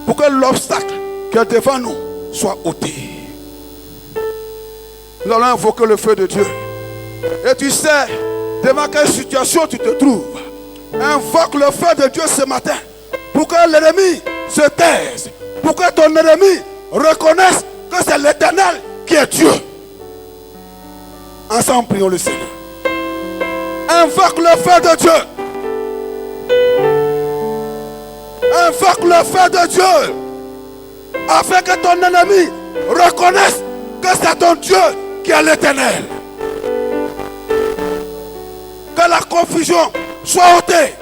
pour que l'obstacle qui est devant nous soit ôté. Nous allons invoquer le feu de Dieu. Et tu sais devant quelle situation tu te trouves. Invoque le feu de Dieu ce matin pour que l'ennemi se taise, pour que ton ennemi reconnaisse que c'est l'Éternel qui est Dieu. Ensemble, prions le Seigneur. Invoque le feu de Dieu. Invoque le feu de Dieu afin que ton ennemi reconnaisse que c'est ton Dieu qui est l'Éternel. Que la confusion soit ôtée.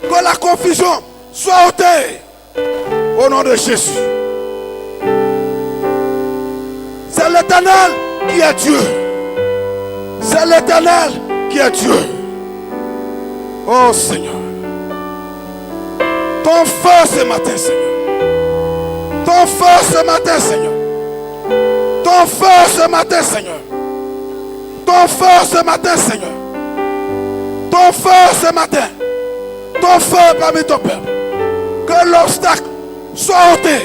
Que la confusion soit ôtée. Au nom de Jésus. C'est l'Éternel qui est Dieu. C'est l'Éternel qui est Dieu. Oh Seigneur. Ton feu ce matin, Seigneur. Ton feu ce matin, Seigneur. Ton feu ce matin, Seigneur. Ton feu ce matin, Seigneur. Ton feu ce matin. Ton feu parmi ton peuple. Que l'obstacle soit ôté.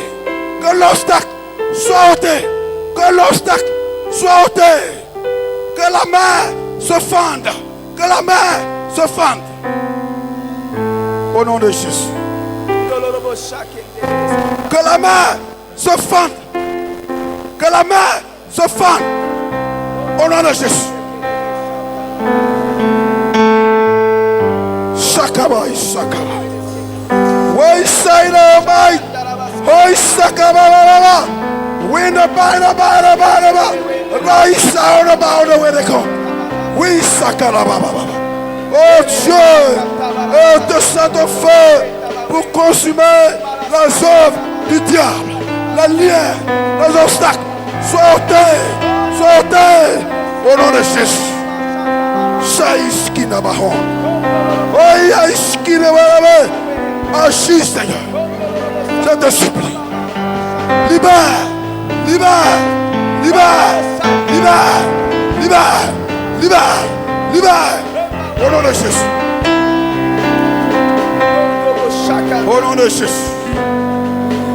Que l'obstacle soit ôté. Que l'obstacle soit ôté. Que la main se fende. Que la main se fende. Au nom de Jésus. Que la main se fende. Que la main se fende. Au nom de Jésus. Shakaba Ishakaba. Way Saina Mai. Hoy Sakaba. Wind about. Rise out about the way they come. We Sakaba. Oh Dieu, oh descends ton feu pour consumer les œuvres du diable, les liens, les obstacles. Sois ôtés au nom de Jésus. Saïskina Bahon. Oh Yaïskina Bahon. Agis Seigneur. Je te supplie. Libère. Au nom de Jésus. Au nom de Jésus.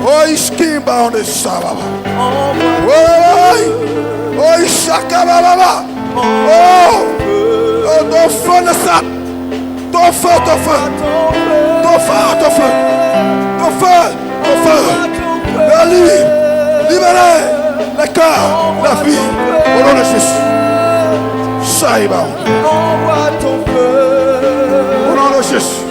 Oh, Iskimba, on est Shababa. Oh, Ishakababa. Oh, ton feu de sang. Ton feu. Libérez le cœur, la vie. Au nom de Jésus. Saïba. Au nom de Jésus.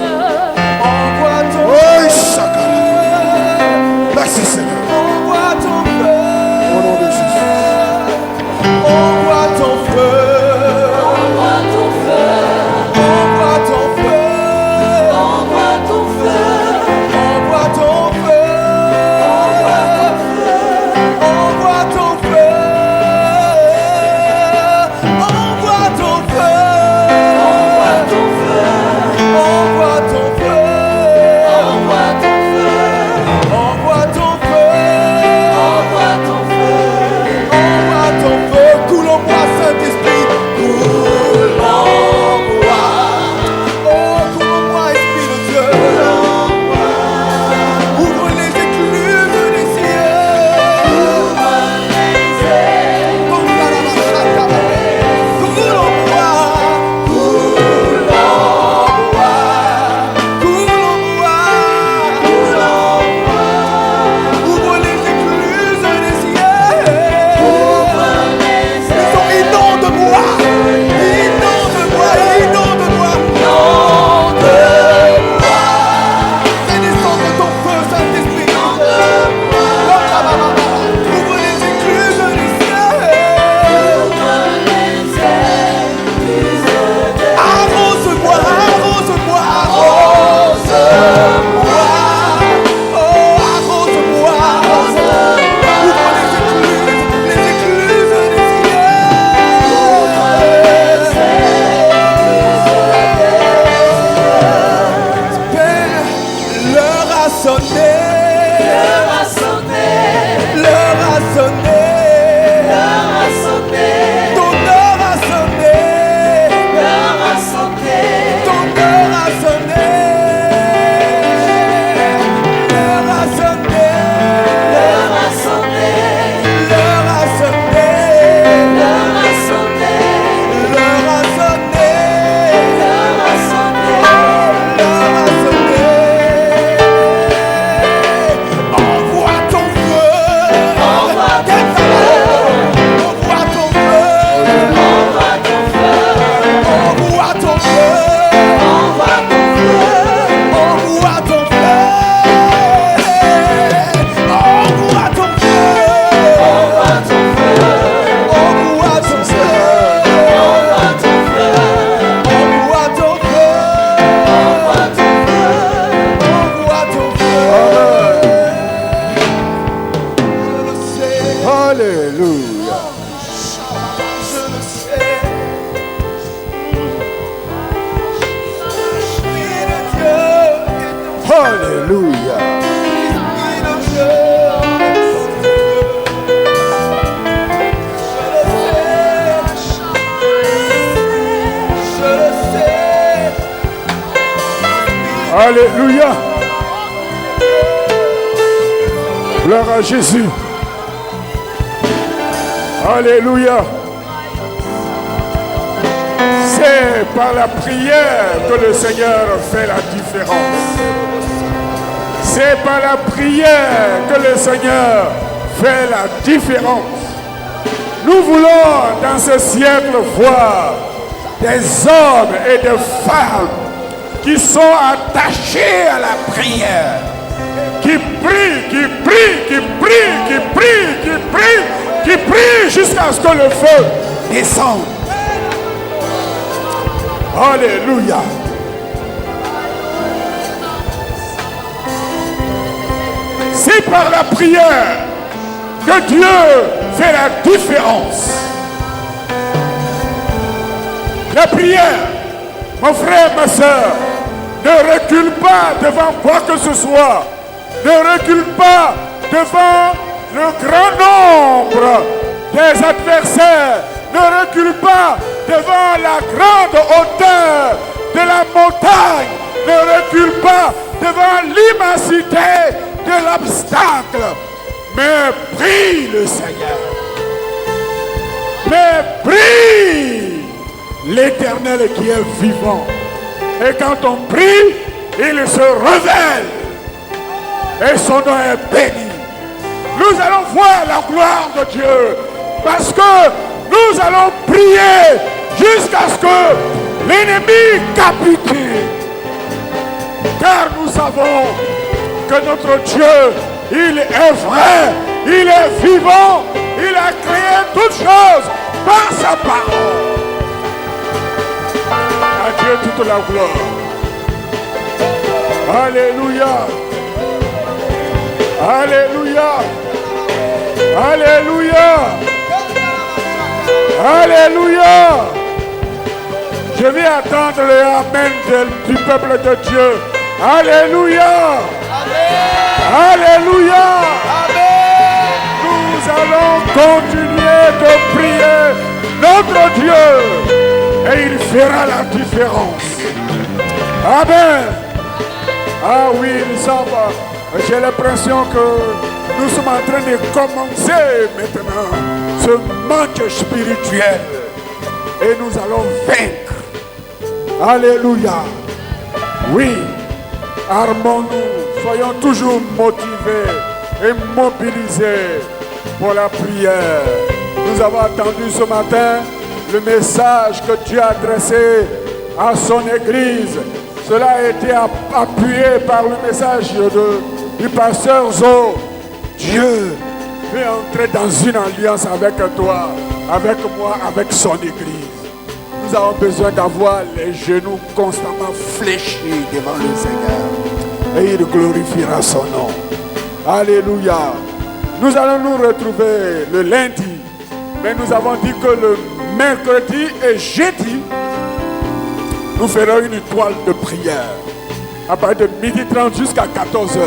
Alléluia. Alléluia. Gloire à Jésus. Alléluia. C'est par la prière que le Seigneur fait la différence. C'est par la prière que le Seigneur fait la différence. Nous voulons dans ce siècle voir des hommes et des femmes qui sont attachés à la prière, qui prient, qui prient, qui prient, qui prient, qui prient, qui prient jusqu'à ce que le feu descende. Alléluia. C'est par la prière que Dieu fait la différence. La prière, mon frère, ma soeur, ne recule pas devant quoi que ce soit. Ne recule pas devant le grand nombre des adversaires. Ne recule pas devant la grande hauteur de la montagne. Ne recule pas devant l'immensité de l'obstacle. Mais prie le Seigneur. Mais prie l'Éternel qui est vivant. Et quand on prie, il se révèle. Et son nom est béni. Nous allons voir la gloire de Dieu. Parce que nous allons prier jusqu'à ce que l'ennemi capitule. Car nous savons que notre Dieu, il est vrai, il est vivant, il a créé toutes choses par sa parole. À Dieu toute la gloire. Alléluia. Alléluia. Alléluia. Alléluia. Je vais attendre le Amen du peuple de Dieu. Alléluia. Alléluia. Nous allons continuer de prier notre Dieu et il fera la différence. Amen. Ah oui, nous sommes. J'ai l'impression que nous sommes en train de commencer maintenant ce match spirituel et nous allons vaincre. Alléluia. Oui, armons-nous, soyons toujours motivés et mobilisés pour la prière. Nous avons entendu ce matin le message que Dieu a adressé à son Église. Cela a été appuyé par le message du pasteur Zo. Dieu veut entrer dans une alliance avec toi, avec moi, avec son Église. Nous avons besoin d'avoir les genoux constamment fléchis devant le Seigneur. Et il glorifiera son nom. Alléluia. Nous allons nous retrouver le lundi. Mais nous avons dit que le mercredi et jeudi, nous ferons une toile de prière. À partir de 12h30 jusqu'à 14h.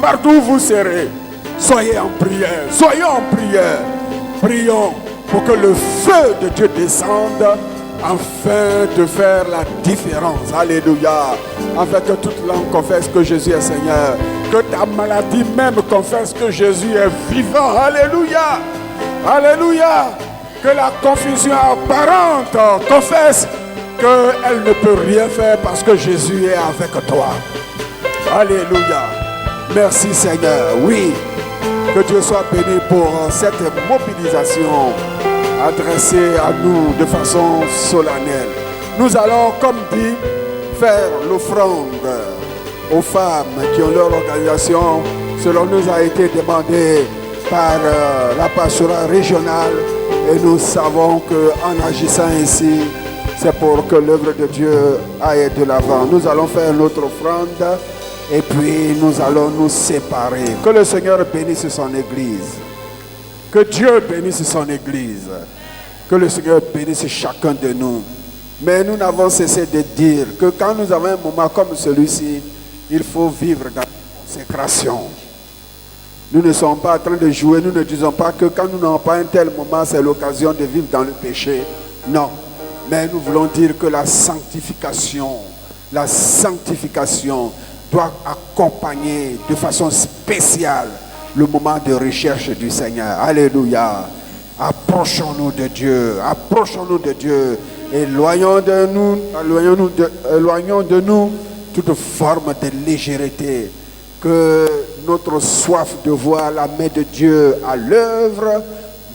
Partout où vous serez, soyez en prière. Soyons en prière. Prions pour que le feu de Dieu descende afin de faire la différence. Alléluia. Afin que toute langue confesse que Jésus est Seigneur. Que ta maladie même confesse que Jésus est vivant. Alléluia. Alléluia. Que la confusion apparente confesse qu'elle ne peut rien faire parce que Jésus est avec toi. Alléluia. Merci Seigneur. Oui. Que Dieu soit béni pour cette mobilisation adressée à nous de façon solennelle. Nous allons, comme dit, faire l'offrande aux femmes qui ont leur organisation. Cela nous a été demandé par la pastorale régionale et nous savons qu'en agissant ici, c'est pour que l'œuvre de Dieu aille de l'avant. Nous allons faire notre offrande et puis nous allons nous séparer. Que le Seigneur bénisse son Église. Que Dieu bénisse son Église. Que le Seigneur bénisse chacun de nous. Mais nous n'avons cessé de dire que quand nous avons un moment comme celui-ci, il faut vivre dans consécration. Nous ne sommes pas en train de jouer, nous ne disons pas que quand nous n'avons pas un tel moment, c'est l'occasion de vivre dans le péché. Non, mais nous voulons dire que la sanctification doit accompagner de façon spéciale le moment de recherche du Seigneur. Alléluia. Approchons-nous de Dieu. Éloignons de nous toute forme de légèreté. Que notre soif de voir la main de Dieu à l'œuvre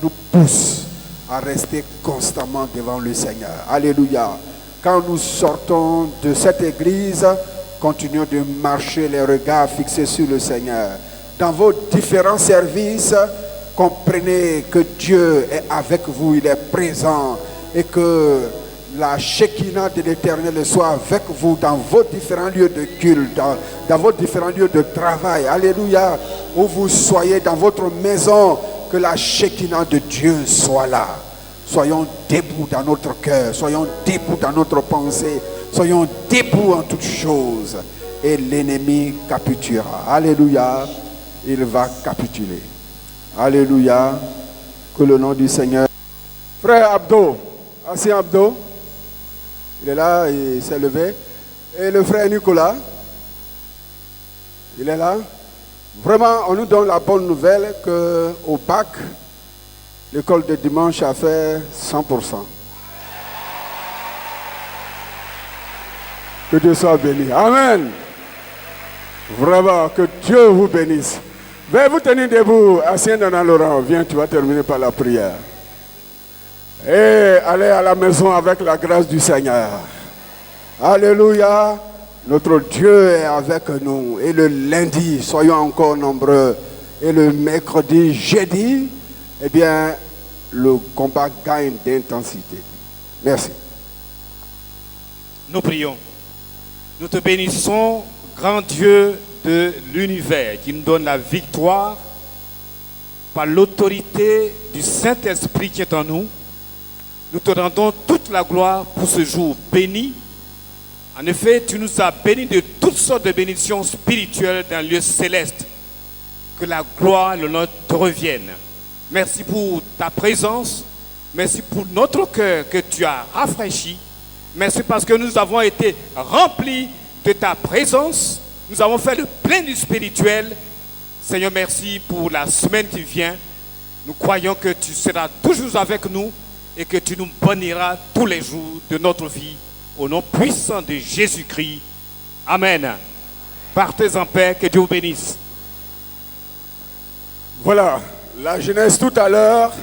nous pousse à rester constamment devant le Seigneur. Alléluia. Quand nous sortons de cette église, continuons de marcher les regards fixés sur le Seigneur. Dans vos différents services, comprenez que Dieu est avec vous, il est présent et que la Shekinah de l'Éternel soit avec vous dans vos différents lieux de culte, dans vos différents lieux de travail. Alléluia. Où vous soyez dans votre maison, que la Shekinah de Dieu soit là. Soyons debout dans notre cœur, soyons debout dans notre pensée, soyons debout en toutes choses. Et l'ennemi capitulera. Alléluia. Il va capituler. Alléluia. Que le nom du Seigneur. Frère Abdo, Assis Abdo, il est là, il s'est levé. Et le frère Nicolas, il est là. Vraiment, on nous donne la bonne nouvelle qu'au bac, l'école de dimanche a fait 100%. Que Dieu soit béni. Amen. Vraiment, que Dieu vous bénisse. Veuillez vous tenir debout, Ancien Dana Laurent. Viens, tu vas terminer par la prière. Et allez à la maison avec la grâce du Seigneur. Alléluia. Notre Dieu est avec nous. Et le lundi, soyons encore nombreux. Et le mercredi, jeudi, eh bien, le combat gagne d'intensité. Merci. Nous prions. Nous te bénissons, grand Dieu de l'univers, qui nous donne la victoire par l'autorité du Saint-Esprit qui est en nous. Nous te rendons toute la gloire pour ce jour béni. En effet, tu nous as bénis de toutes sortes de bénédictions spirituelles dans le lieu céleste. Que la gloire et l'honneur te reviennent. Merci pour ta présence. Merci pour notre cœur que tu as rafraîchi. Merci parce que nous avons été remplis de ta présence. Nous avons fait le plein du spirituel. Seigneur, merci pour la semaine qui vient. Nous croyons que tu seras toujours avec nous et que tu nous béniras tous les jours de notre vie. Au nom puissant de Jésus-Christ. Amen. Partez en paix, que Dieu vous bénisse. Voilà, la jeunesse tout à l'heure